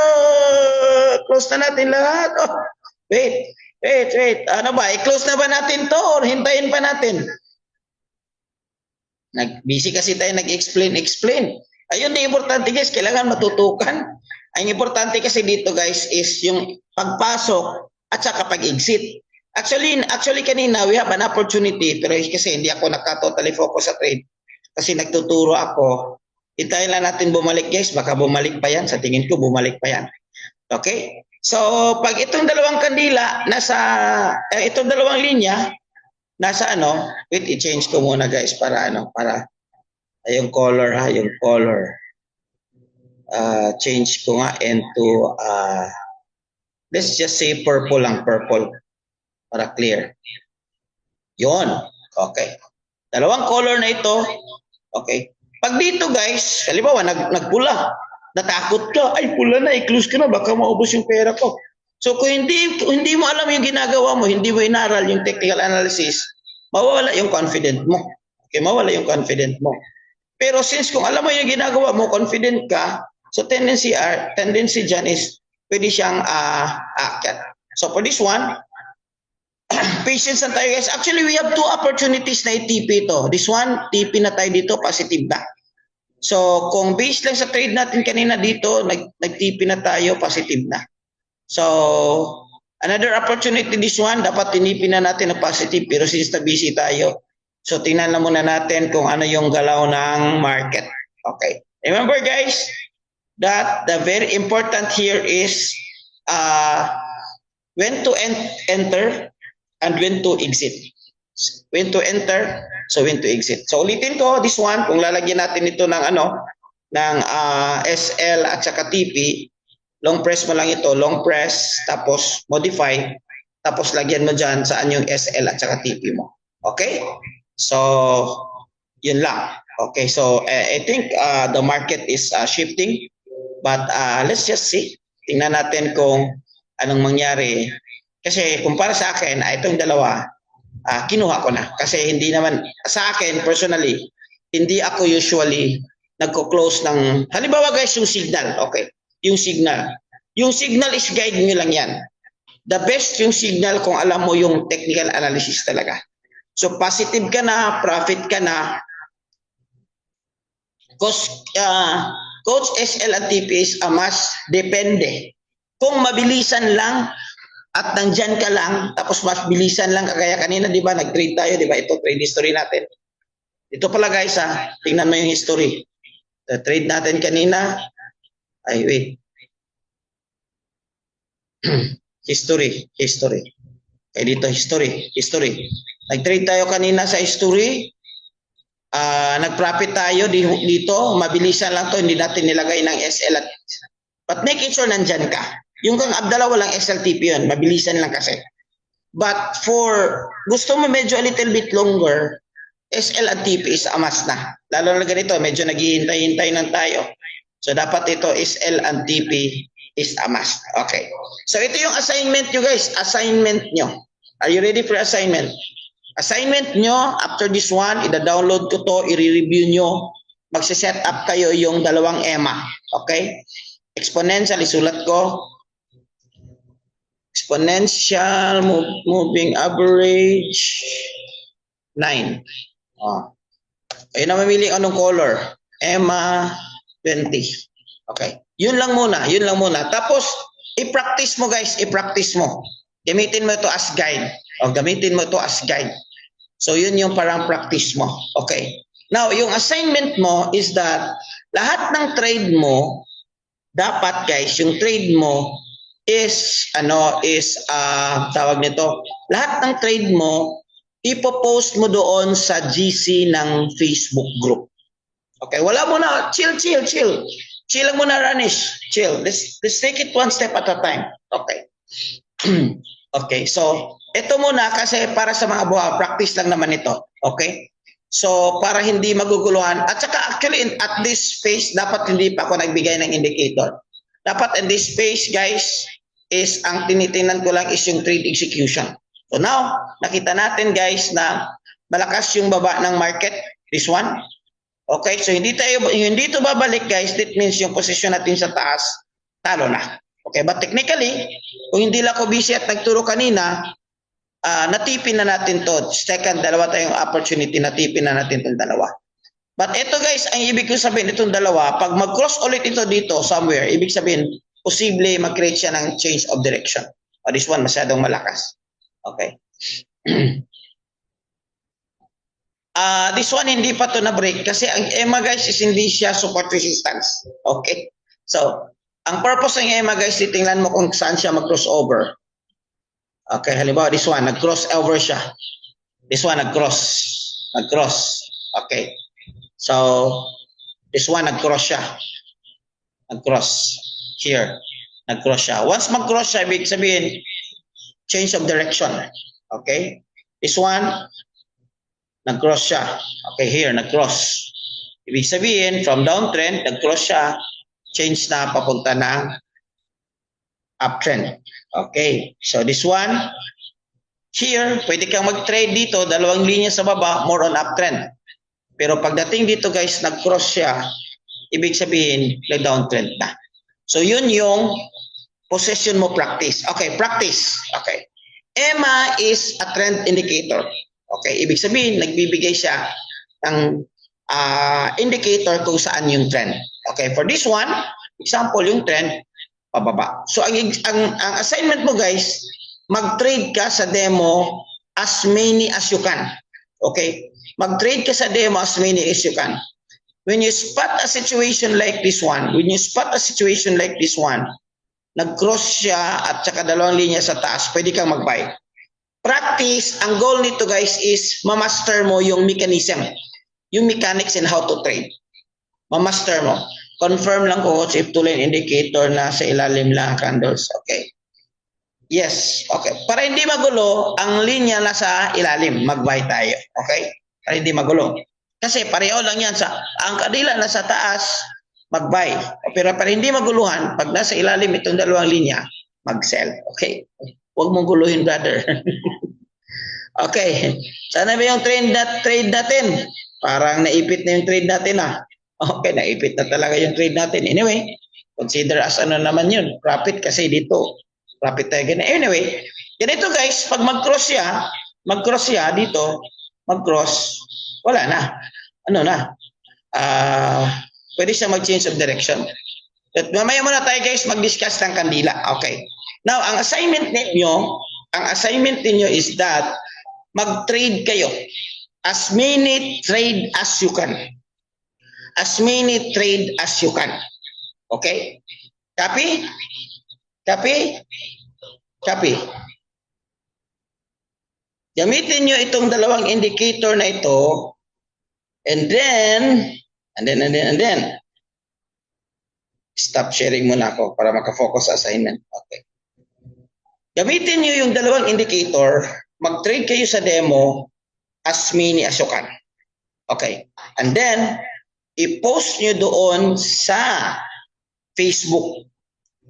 Close na natin lahat. Oh, wait. Ano ba? I-close na ba natin to or hintayin pa natin? Busy kasi tayo nag-explain. Ayun na importante guys, kailangan matutukan. Ang importante kasi dito guys is yung pagpasok at saka pag-exit. Actually kanina we have an opportunity pero kasi hindi ako naka-totally focus sa trade. Kasi nagtuturo ako. Hintayin lang natin bumalik guys, baka bumalik pa yan. Sa tingin ko bumalik pa yan. Okay? So, pag itong dalawang kandila, itong dalawang linya, nasa ano, wait, i-change ko muna guys para yung color ha, yung color. Change ko nga into, let's just say purple lang, purple. Para clear. Yun. Okay. Dalawang color na ito. Okay. Pag dito guys, halimbawa nagpula, natakot ka, ay pula na, i-close ka na, baka maubos yung pera ko. So kung hindi mo alam yung ginagawa mo, hindi mo inaral yung technical analysis, mawawala yung confident mo. Okay, mawala yung confident mo. Pero since kung alam mo yung ginagawa mo, confident ka, so tendency dyan is pwede siyang aakyat. So for this one, patience na tayo guys. Actually, we have two opportunities na i-TP ito. This one, TP na tayo dito, positive na. So kung based lang sa trade natin kanina dito, nag-TP na tayo, positive na. So another opportunity, this one, dapat tinipin na natin na positive, pero since na busy tayo, so tingnan na muna natin kung ano yung galaw ng market. Okay. Remember guys, that the very important here is when to enter and when to exit. When to enter, so when to exit. So ulitin ko, this one, kung lalagyan natin ito ng ng SL at saka TP, long press mo lang ito, long press, tapos modify, tapos lagyan mo dyan saan yung SL at saka TP mo. Okay? So, yun lang. Okay, so I think the market is shifting, but let's just see. Tingnan natin kung anong mangyari. Kasi kung para sa akin, itong dalawa, kinuha ko na. Kasi hindi naman, sa akin personally, hindi ako usually nagko-close ng, halimbawa guys, yung signal, okay, yung signal. Yung signal is guide nyo lang yan. The best yung signal kung alam mo yung technical analysis talaga. So positive ka na, profit ka na, Coach SL at TP is a must, depende. Kung mabilisan lang at nandyan ka lang, tapos mas bilisan lang, kaya kanina, di ba, nag-trade tayo, di ba, ito, trade history natin. Ito pala guys, tingnan mo yung history. The trade natin kanina, ay wait. history. Kaya dito, history. Nag-trade tayo kanina sa history, nag-profit tayo dito, mabilisan lang to, hindi natin nilagay ng SL at, but make it sure nandyan ka. Yung kang Abdallah walang SLTP yun, mabilisan lang kasi. But for gusto mo medyo a little bit longer, SL at TP is a must na. Lalo na ganito, medyo naghihintay-hintay lang tayo. So dapat ito SL and TP is a must. Okay. So ito yung assignment nyo guys, assignment nyo. Are you ready for assignment? Assignment nyo, after this one, ida-download ko to, i-review nyo, magsiset up kayo yung dalawang EMA. Okay? Exponential, isulat ko. Exponential moving average 9. Ayun na mamili anong color. EMA 20. Okay. Yun lang muna. Tapos, i-practice mo guys, Gamitin mo ito as guide. So, yun yung parang practice mo. Okay. Now, yung assignment mo is that lahat ng trade mo, dapat guys, yung trade mo is, tawag nito, lahat ng trade mo, ipopost mo doon sa GC ng Facebook group. Okay, wala mo na, chill. Chill lang muna, Ranish. Chill. Let's take it one step at a time. Okay. Okay, so, ito muna kasi para sa mga buha, practice lang naman ito. Okay? So, para hindi maguguluhan. At saka actually, at this phase, dapat hindi pa ako nagbigay ng indicator. Dapat in this phase, guys, is ang tinitingnan ko lang is yung trade execution. So now, nakita natin guys na malakas yung baba ng market. This one. Okay, so hindi ito babalik guys. That means yung position natin sa taas, talo na. Okay, but technically, kung hindi lang ako busy at nagturo kanina, natipin na natin to. Second, dalawa tayong opportunity, natipin na natin itong dalawa. But ito guys, ang ibig ko sabihin itong dalawa, pag mag-cross ulit ito dito somewhere, ibig sabihin, posible mag-create siya ng change of direction. O this one, masyadong malakas. Okay. This one, hindi pa to na-break kasi ang EMA guys is hindi siya support resistance. Okay. So, ang purpose ng EMA guys, titingnan mo kung saan siya mag-crossover. Okay, halimbawa this one, nag-cross over siya. This one, nag-cross. Okay. So, this one, nag-cross siya. Nag-cross. Here. Nag-cross siya. Once mag-cross siya, ibig sabihin, change of direction. Okay? This one, nag-cross siya. Okay, here, nag-cross. Ibig sabihin, from downtrend, nag-cross siya, change na papunta ng uptrend. Okay, so this one, here, pwede kang mag-trade dito, dalawang linya sa baba, more on uptrend. Pero pagdating dito guys, nag-cross siya, ibig sabihin, nag-downtrend na. So yun yung possession mo practice. Okay, practice. Okay. EMA is a trend indicator. Okay, ibig sabihin, nagbibigay siya ng indicator kung saan yung trend. Okay, for this one, example, yung trend, pababa. So ang assignment mo guys, mag-trade ka sa demo as many as you can. Okay? Mag-trade ka sa demo as many as you can. When you spot a situation like this one, nag-cross siya at saka dalawang linya sa taas, pwede kang mag-buy. Practice, ang goal nito guys is ma-master mo yung mechanism, yung mechanics and how to trade. Ma-master mo. Confirm lang ko if two-line indicator na sa ilalim lang candles. Okay. Yes. Okay. Para hindi magulo, ang linya nasa ilalim, mag-buy tayo. Okay? Para hindi magulo. Kasi pareho lang yan ang kadila nasa taas, mag-buy. Pero para hindi maguluhan, pag nasa ilalim itong dalawang linya, mag-sell. Okay? Huwag mong guluhin, brother. Okay. Sana ba yung trade natin? Parang naipit na yung trade natin Okay, naipit na talaga yung trade natin. Anyway, consider as ano naman yun. Profit kasi dito. Profit tayo ganun. Anyway, ganito guys, pag mag-cross siya dito, mag-cross, wala na. Ano na? Pwede siya mag-change of direction. At mamaya muna tayo guys, mag-discuss ng kandila. Okay. Now, ang assignment ninyo is that mag-trade kayo. As many trade as you can. As many trade as you can. Okay? Copy? Copy? Copy. Gamitin nyo itong dalawang indicator na ito. And then, stop sharing muna ako para makafocus sa assignment. Okay. Gamitin nyo yung dalawang indicator. Mag-trade kayo sa demo as many as you can. Okay. And then, i-post nyo doon sa Facebook.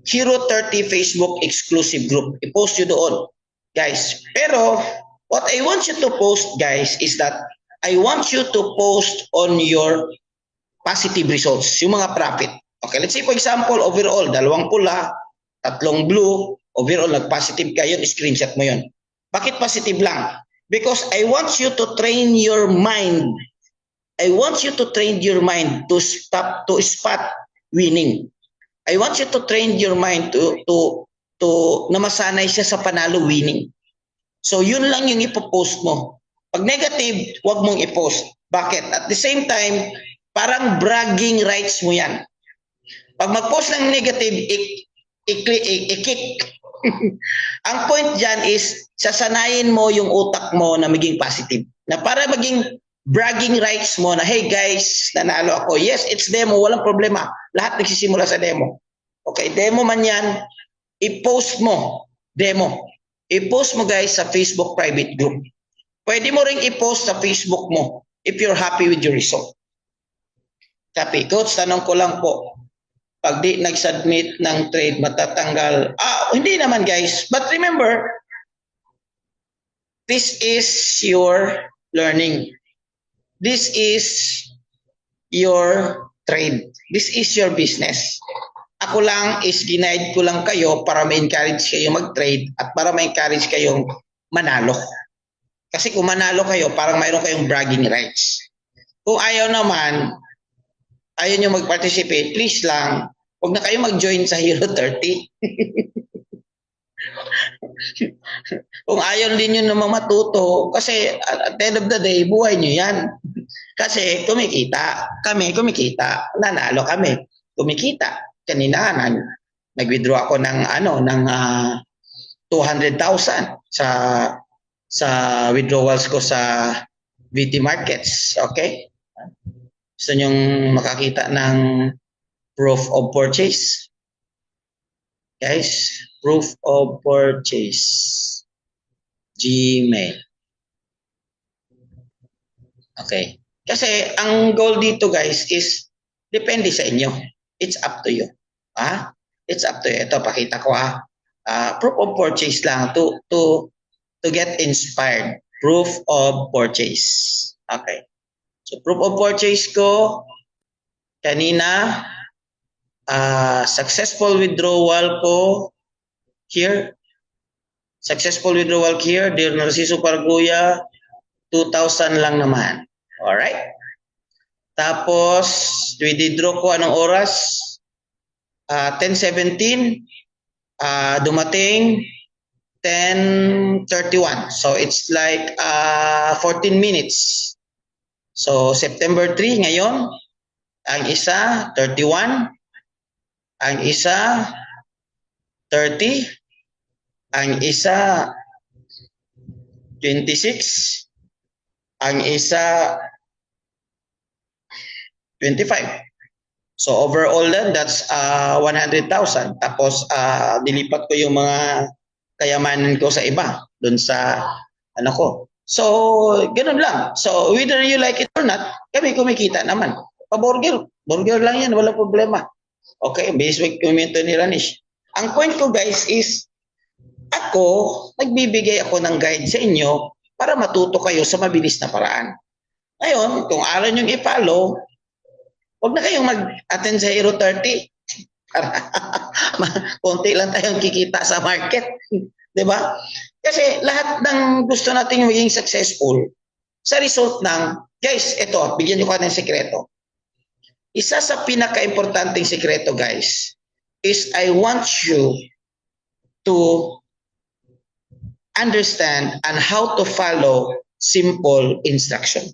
Hero 30 Facebook exclusive group. I-post nyo doon, guys. Pero, what I want you to post, guys, is that I want you to post on your positive results, yung mga profit. Okay, let's say for example, overall, 2 pula, 3 blue, overall, nag-positive kayo, screenshot mo yun. Bakit positive lang? Because I want you to train your mind. I want you to train your mind to spot winning. I want you to train your mind to na masanay siya sa panalo winning. So yun lang yung ipopost mo. Pag negative, wag mong i-post. Bakit? At the same time, parang bragging rights mo yan. Pag mag-post ng negative, i-kick. Ang point dyan is, sasanayin mo yung utak mo na maging positive. Na para maging bragging rights mo na, hey guys, nanalo ako. Yes, it's demo, walang problema. Lahat nagsisimula sa demo. Okay, demo man yan, i-post mo, demo. I-post mo guys sa Facebook private group. Pwede mo ring i-post sa Facebook mo if you're happy with your result. Copy. Coach, tanong ko lang po, pag di nag-submit ng trade, matatanggal? Hindi naman guys. But remember, this is your learning. This is your trade. This is your business. Ako lang is ginaid ko lang kayo para ma-encourage kayo mag-trade at para ma-encourage kayong manalo. Kasi kung manalo kayo, parang mayroon kayong bragging rights. Kung ayaw naman, ayaw nyo mag-participate, please lang, huwag na kayo mag-join sa Hero 30. Kung ayaw din nyo namang matuto, kasi at the end of the day, buhay nyo yan. Kasi kumikita, nanalo kami, kumikita. Kanina, nag-withdraw ako ng 200,000 sa withdrawals ko sa VT Markets. Okay? Gusto nyong makakita ng proof of purchase? Guys, proof of purchase. Gmail. Okay. Kasi ang goal dito guys is depende sa inyo. It's up to you. It's up to you. Ito, pakita ko proof of purchase lang to get inspired. Proof of purchase. Okay. So proof of purchase ko kanina, successful withdrawal ko here. Successful withdrawal here, dear Narciso Parguya, 2,000 lang naman. Alright? Tapos, withdraw ko anong oras? 10:17. Dumating 10:31. So, it's like 14 minutes. So, September 3 ngayon. Ang isa, 31. Ang isa, 30. Ang isa, 26. Ang isa, 25. So overall then, that's 100,000. Tapos dilipat ko yung mga kayamanan ko sa iba, dun sa ano ko. So, ganun lang. So, whether you like it or not, kami kumikita naman. Pa-burger. Burger lang yan, wala problema. Okay, basic komento ni Ranish. Ang point ko guys is, nagbibigay ako ng guide sa inyo para matuto kayo sa mabilis na paraan. Ngayon, kung araw nyo i-follow, huwag na kayong mag-attend sa Hero 30. Konti lang tayong kikita sa market. Diba? Kasi lahat ng gusto natin maging successful sa result ng, guys, ito, bigyan nyo ka ng sekreto. Isa sa pinaka-importanting sekreto, guys, is I want you to understand and how to follow simple instruction.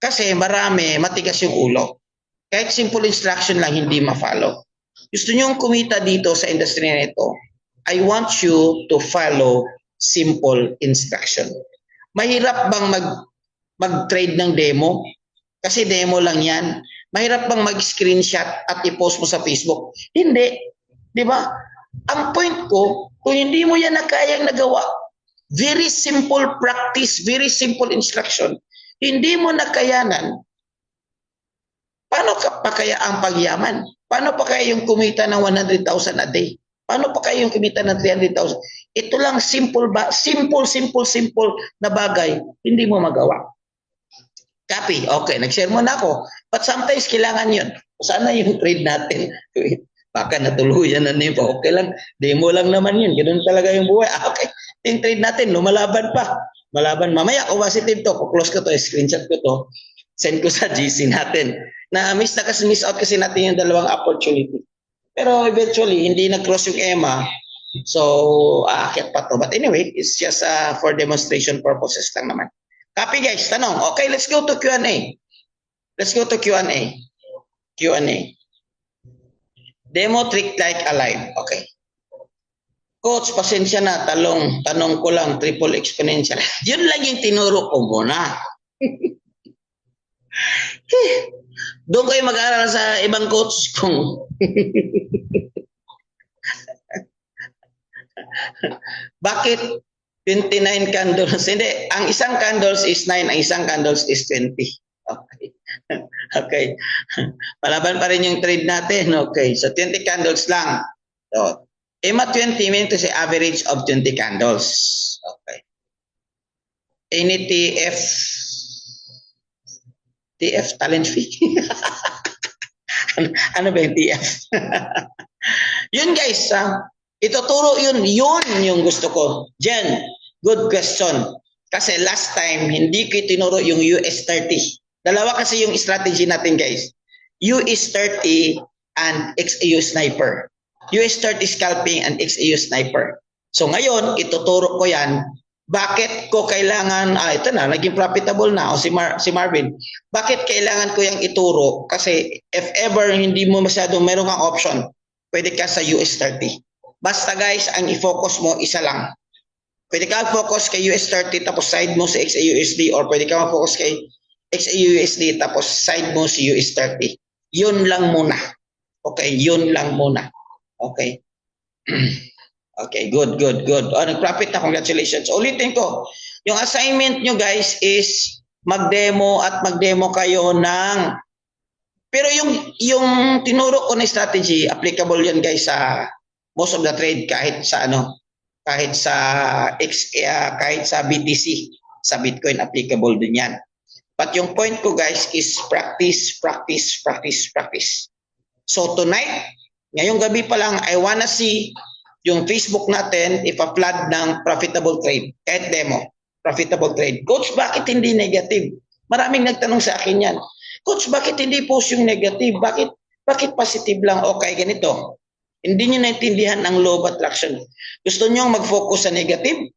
Kasi marami, matigas yung ulo. Kahit simple instruction lang, hindi ma-follow. Gusto nyo kumita dito sa industry na ito, I want you to follow simple instruction. Mahirap bang mag-trade ng demo? Kasi demo lang yan. Mahirap bang mag-screenshot at i-post mo sa Facebook? Hindi. Di ba? Ang point ko, kung hindi mo yan na kayang nagawa, very simple practice, very simple instruction, hindi mo nakayanan, paano pa kaya ang pagyaman? Paano pa kaya yung kumita ng 100,000 a day? Paano pa kaya yung kumita ng 300,000? Ito lang simple na bagay, hindi mo magawa. Copy. Okay, nag-share mo na ako. But sometimes kailangan yun. Sana yung trade natin. Baka natuluyan na nito. Okay lang. Demo lang naman yun. Ganun talaga yung buhay. Okay. Yung trade natin, lumalaban pa. Malaban. Mamaya, kung positive to, close ko to, screenshot ko to, send ko sa GC natin. Miss out kasi natin yung dalawang opportunity. Pero eventually, hindi nag-cross yung EMA. So, aakyat pa to. But anyway, it's just for demonstration purposes lang naman. Copy guys, tanong. Okay, let's go to Q&A. Let's go to Q&A. Q&A. Demo trick like alive. Okay. Coach, pasensya na. Tanong ko lang, triple exponential. Yun lang yung tinuro ko muna. Doon kayo mag-aaral sa ibang coach kung bakit 29 candles? Hindi, ang isang candles is 9, ang isang candles is 20. Okay. Okay. Malaban pa rin yung trade natin. Okay. So 20 candles lang. So, EMA 20 means to say average of 20 candles. Okay. Any TF talent fee. Ano ba yung TF? Yun guys, ituturo yun yung gusto ko. Jen, good question. Kasi last time, hindi ko tinuro yung US 30. Dalawa kasi yung strategy natin guys. US 30 and XAU sniper. US 30 scalping and XAU sniper. So ngayon, ituturo ko yan. Bakit ko kailangan, ito na, naging profitable na, si Marvin. Bakit kailangan ko yung ituro? Kasi if ever hindi mo masyadong meron kang option, pwede ka sa US 30. Basta guys, ang i-focus mo, isa lang. Pwede ka focus kay US 30 tapos side mo sa XAUSD or pwede ka focus kay XAUSD tapos side mo si US 30. Yun lang muna. Okay, yun lang muna. Okay. Okay, good. Nag-profit na, congratulations. Ulitin ko, yung assignment nyo guys is mag-demo kayo ng, pero yung tinuro ko na strategy, applicable yan guys sa most of the trade kahit sa kahit sa kahit sa BTC, sa Bitcoin applicable din yan. But yung point ko guys is practice, practice, practice, practice. So tonight, ngayong gabi pa lang, I wanna see yung Facebook natin ipa-flood ng profitable trade. Kahit demo, profitable trade. Coach, bakit hindi negative? Maraming nagtanong sa akin yan. Coach, bakit hindi post yung negative? Bakit positive lang? Okay, ganito. Hindi nyo naintindihan ang law of attraction. Gusto nyo mag-focus sa negative?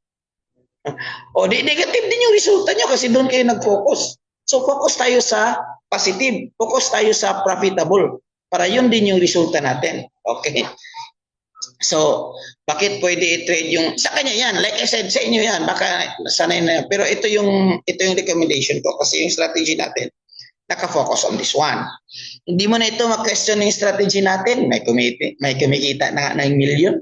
O di negative din yung resulta nyo kasi doon kayo nag-focus. So focus tayo sa positive. Focus tayo sa profitable. Para yun din yung resulta natin. Okay? So, bakit pwede i-trade yung sa kanya yan? Like I said, sa inyo yan. Baka sanay na yan. Pero ito yung recommendation ko kasi yung strategy natin naka-focus on this one. Hindi mo na ito ma-question yung strategy natin. May kumikita na ng million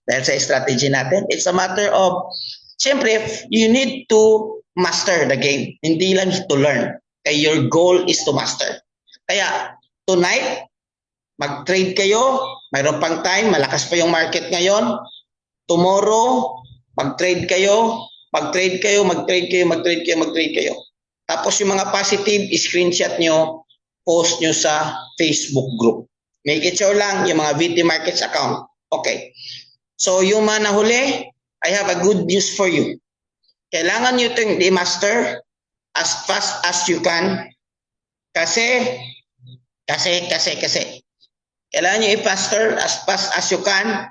dahil sa strategy natin. It's a matter of, siyempre, you need to master the game. Hindi lang to learn. Kaya your goal is to master. Kaya, tonight, mag-trade kayo. Mayroon pang time. Malakas pa yung market ngayon. Tomorrow, mag-trade kayo. Mag-trade kayo, mag-trade kayo, mag-trade kayo, mag-trade kayo. Tapos yung mga positive, screenshot nyo, post nyo sa Facebook group. Make it sure lang yung mga VT Markets account. Okay. So yung mga nahuli, I have a good news for you. Kailangan nyo itong i-master as fast as you can. Kasi. Kailangan nyo i-master as fast as you can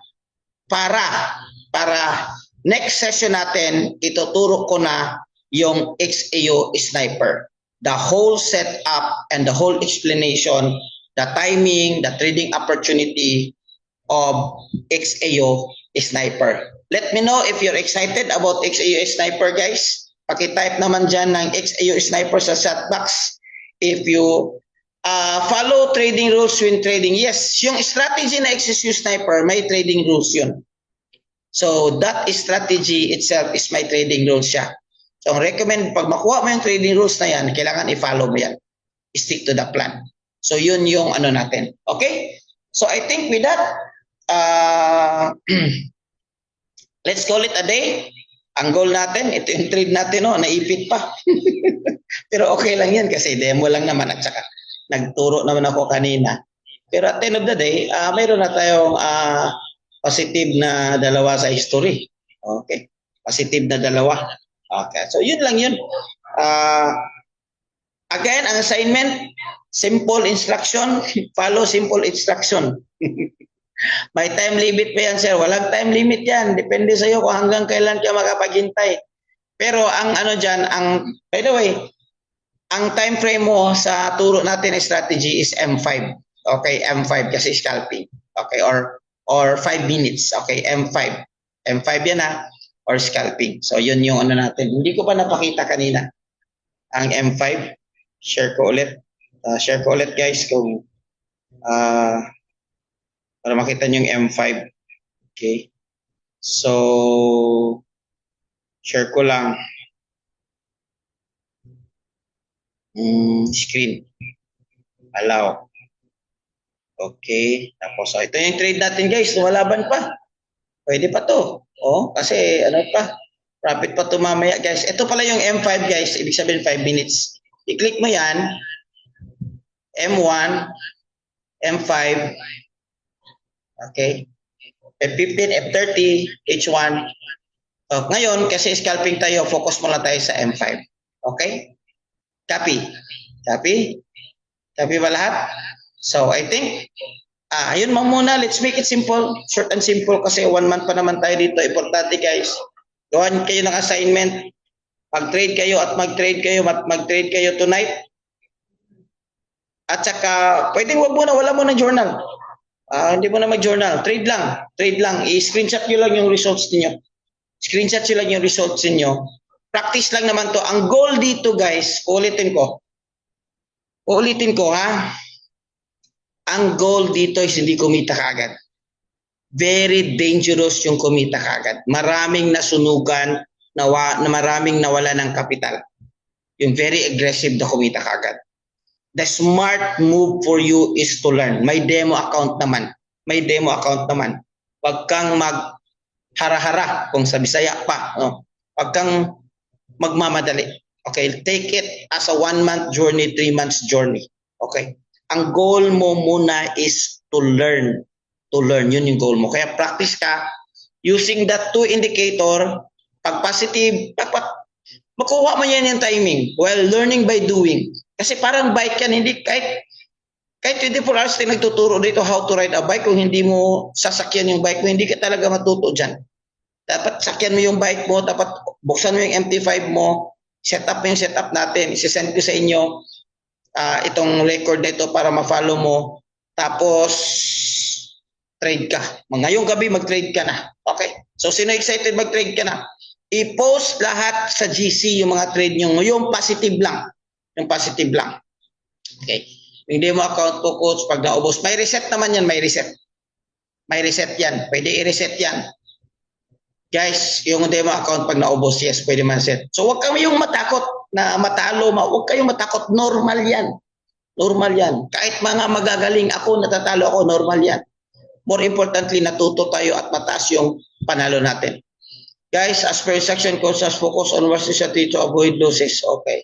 para next session natin, ituturo ko na yung XAU Sniper. The whole setup and the whole explanation, the timing, the trading opportunity of XAU Sniper. Let me know if you're excited about XAU Sniper, guys. Paki-type naman dyan ng XAU Sniper sa chat box. If you follow trading rules when trading, yes, yung strategy na XAU Sniper, may trading rules yun. So that strategy itself is my trading rules siya. So recommend, pag makuha mo yung trading rules na yan, kailangan i-follow mo yan. Stick to the plan. So yun yung ano natin. Okay? So I think with that, let's call it a day. Ang goal natin, ito yung trade natin, no? Naipit pa. Pero okay lang yan kasi demo lang naman at saka nagturo naman ako kanina. Pero at the end of the day, mayroon na tayong positive na dalawa sa history. Okay? Positive na dalawa. Okay. So yun lang yun. Again, ang assignment, simple instruction, follow simple instruction. May time limit pa yan, sir. Walang time limit yan. Depende sa'yo kung hanggang kailan ka makapaghintay. Pero ang ano dyan, by the way, ang time frame mo sa turo natin strategy is M5. Okay, M5 kasi scalping. Okay, or 5 minutes. Okay, M5. M5 yan ha, or scalping. So yun yung ano natin. Hindi ko pa napakita kanina ang M5. Share ko ulit. Share ko ulit guys kung para makita nyo yung M5. Okay. So, share ko lang. Screen. Allow. Okay. Tapos, ito yung trade natin guys. Lumalaban pa. Pwede pa to. Oh, kasi ano pa. Profit pa to mamaya guys. Ito pala yung M5 guys. Ibig sabihin 5 minutes. I-click mo yan. M1, M5, okay, F15, F30, H1. So, ngayon, kasi scalping tayo, focus mo lang tayo sa M5. Okay? Copy. Copy? Copy ba lahat? So, I think, yun muna, let's make it simple. Short and simple kasi 1 month pa naman tayo dito. Importante guys. Gawan kayo ng assignment. Mag-trade kayo at mag-trade kayo tonight. At saka, pwedeng wala mo na journal. Hindi mo na mag-journal. Trade lang. I-screenshot nyo lang yung results niyo. Screenshot nyo lang yung results niyo. Practice lang naman to. Ang goal dito guys, uulitin ko ha. Ang goal dito is hindi kumita kaagad. Very dangerous yung kumita kaagad. Maraming nasunugan, na maraming nawala ng kapital. Yung very aggressive na kumita kaagad. The smart move for you is to learn. May demo account naman. Huwag kang maghara-hara kung sa Bisaya pa. No? Huwag kang magmamadali. Okay, take it as a 1-month journey, 3 months journey. Okay? Ang goal mo muna is to learn. To learn, yun yung goal mo. Kaya practice ka using that 2 indicator. Pag positive, dapat makuha mo yan yung timing. Well, learning by doing. Kasi parang bike yan, hindi kahit 24 hours tayo nagtuturo dito how to ride a bike. Kung hindi mo sasakyan yung bike mo, hindi ka talaga matuto dyan. Dapat sakyan mo yung bike mo, dapat buksan mo yung MT5 mo, set up yung setup natin. Isisend ko sa inyo itong record na ito para ma-follow mo. Tapos, trade ka. Ngayong gabi, mag-trade ka na. Okay? So, sino excited mag-trade ka na? I-post lahat sa GC yung mga trade nyo. Yung positive lang. Yung positive lang. Okay? Yung demo account po, coach, pag naubos, may reset naman yan, may reset. May reset yan. Pwede i-reset yan. Guys, yung demo account pag naubos, yes, pwede man set. So, huwag kayong matakot na matalo. Huwag kayong matakot. Normal yan. Normal yan. Kahit mga magagaling ako, natatalo ako, normal yan. More importantly, natuto tayo at mataas yung panalo natin. Guys, as per section coach, as focus on what's necessary to avoid losses. Okay.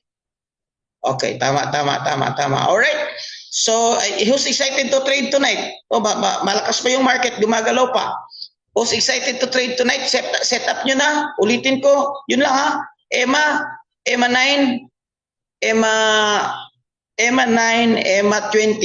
Okay, tama. Alright. So, who's excited to trade tonight? Malakas pa yung market, gumagalaw pa. Who's excited to trade tonight? Set up nyo na. Ulitin ko. Yun lang ha. EMA 9, EMA 9, EMA 20.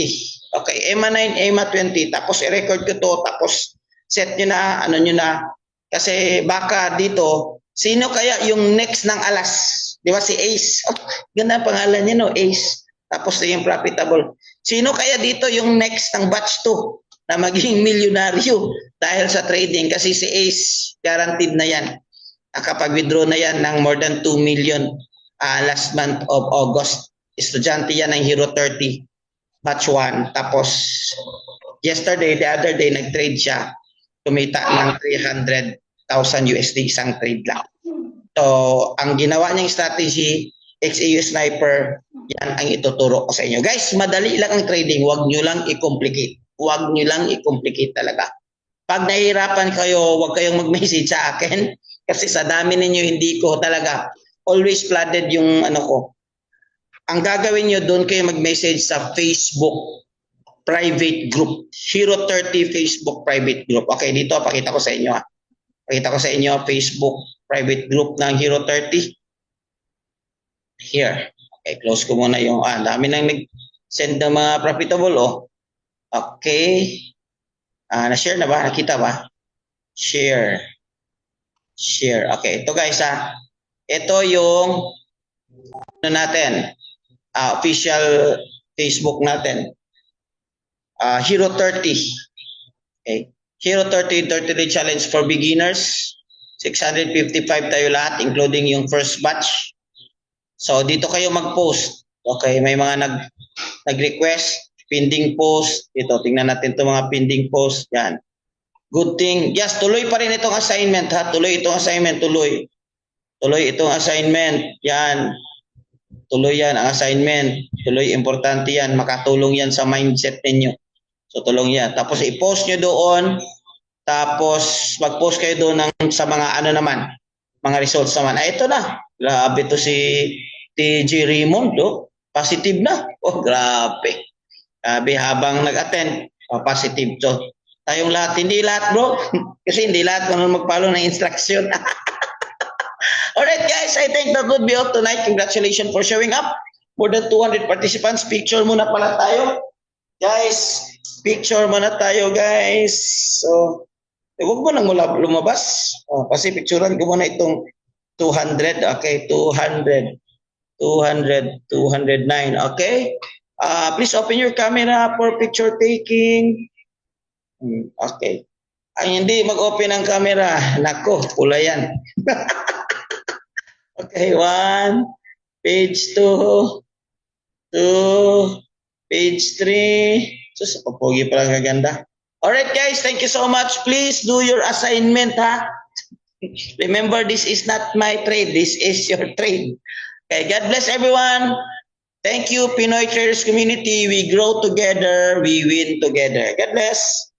Okay, EMA 9, EMA 20. Tapos i-record ko to. Tapos set nyo na, ano nyo na. Kasi baka dito, sino kaya yung next ng alas? Di ba si Ace? Oh, ganda ang pangalan niya, no? Ace. Tapos yung profitable. Sino kaya dito yung next ng batch 2? Na maging milyonaryo dahil sa trading, kasi si Ace guaranteed na yan. Nakapag-withdraw na yan ng more than 2 million last month of August. Estudyante yan ng Hero 30 batch 1. Tapos yesterday, the other day, nag-trade siya. Kumita ng 300,000 USD isang trade lang. So, ang ginawa niyang strategy, XAU Sniper, yan ang ituturo ko sa inyo. Guys, madali lang ang trading. Huwag nyo lang i-complicate. Huwag nyo lang i-complicate talaga. Pag nahihirapan kayo, huwag kayong mag-message sa akin. Kasi sa dami ninyo, hindi ko talaga always flooded yung ano ko. Ang gagawin nyo, doon kayo mag-message sa Facebook private group. Hero 30 Facebook private group. Okay, dito, pakita ko sa inyo. Pakita ko sa inyo, Facebook private group ng Hero 30. Here. Okay, close ko muna yung, dami nang nag-send ng mga profitable, oh. Okay. Na-share na ba? Nakita ba? Share. Share. Okay. Ito guys, ito yung ano natin, official Facebook natin. Hero 30. Okay. Hero 30 Day Challenge for Beginners. 655 tayo lahat, including yung first batch. So, dito kayo mag-post. Okay. May mga nag-request. Pending post. Ito, tingnan natin itong mga pending post. Yan. Good thing. Yes, tuloy pa rin itong assignment. Ha? Tuloy itong assignment. Tuloy. Tuloy itong assignment. Yan. Tuloy yan ang assignment. Tuloy, importante yan. Makatulong yan sa mindset ninyo. So, tulong yan. Tapos, i-post nyo doon. Tapos, mag-post kayo doon sa mga ano naman. Mga results naman. Ito na. Grabe to si TJ Raymond. Oh. Positive na. Oh, grabe. Habang nag-attend, positive to. Tayong lahat, hindi lahat bro. Kasi hindi lahat mag-follow ng instruction. Alright guys, I think that would be all tonight. Congratulations for showing up. More than 200 participants. Picture muna pala tayo. Guys, picture muna tayo guys. So, huwag mo nang lumabas. Kasi picturean ko muna itong 200. Okay, 200. 209. Okay. Please open your camera for picture taking. Okay. Ay, hindi mag-open ang camera. Nako, pula yan. Okay, 1. Page 2. 2. Page 3. Sus, papogi pa lang kaganda. Alright guys, thank you so much. Please do your assignment ha. Remember, this is not my trade. This is your trade. Okay, God bless everyone. Thank you, Pinoy Traders Community. We grow together, we win together. God bless.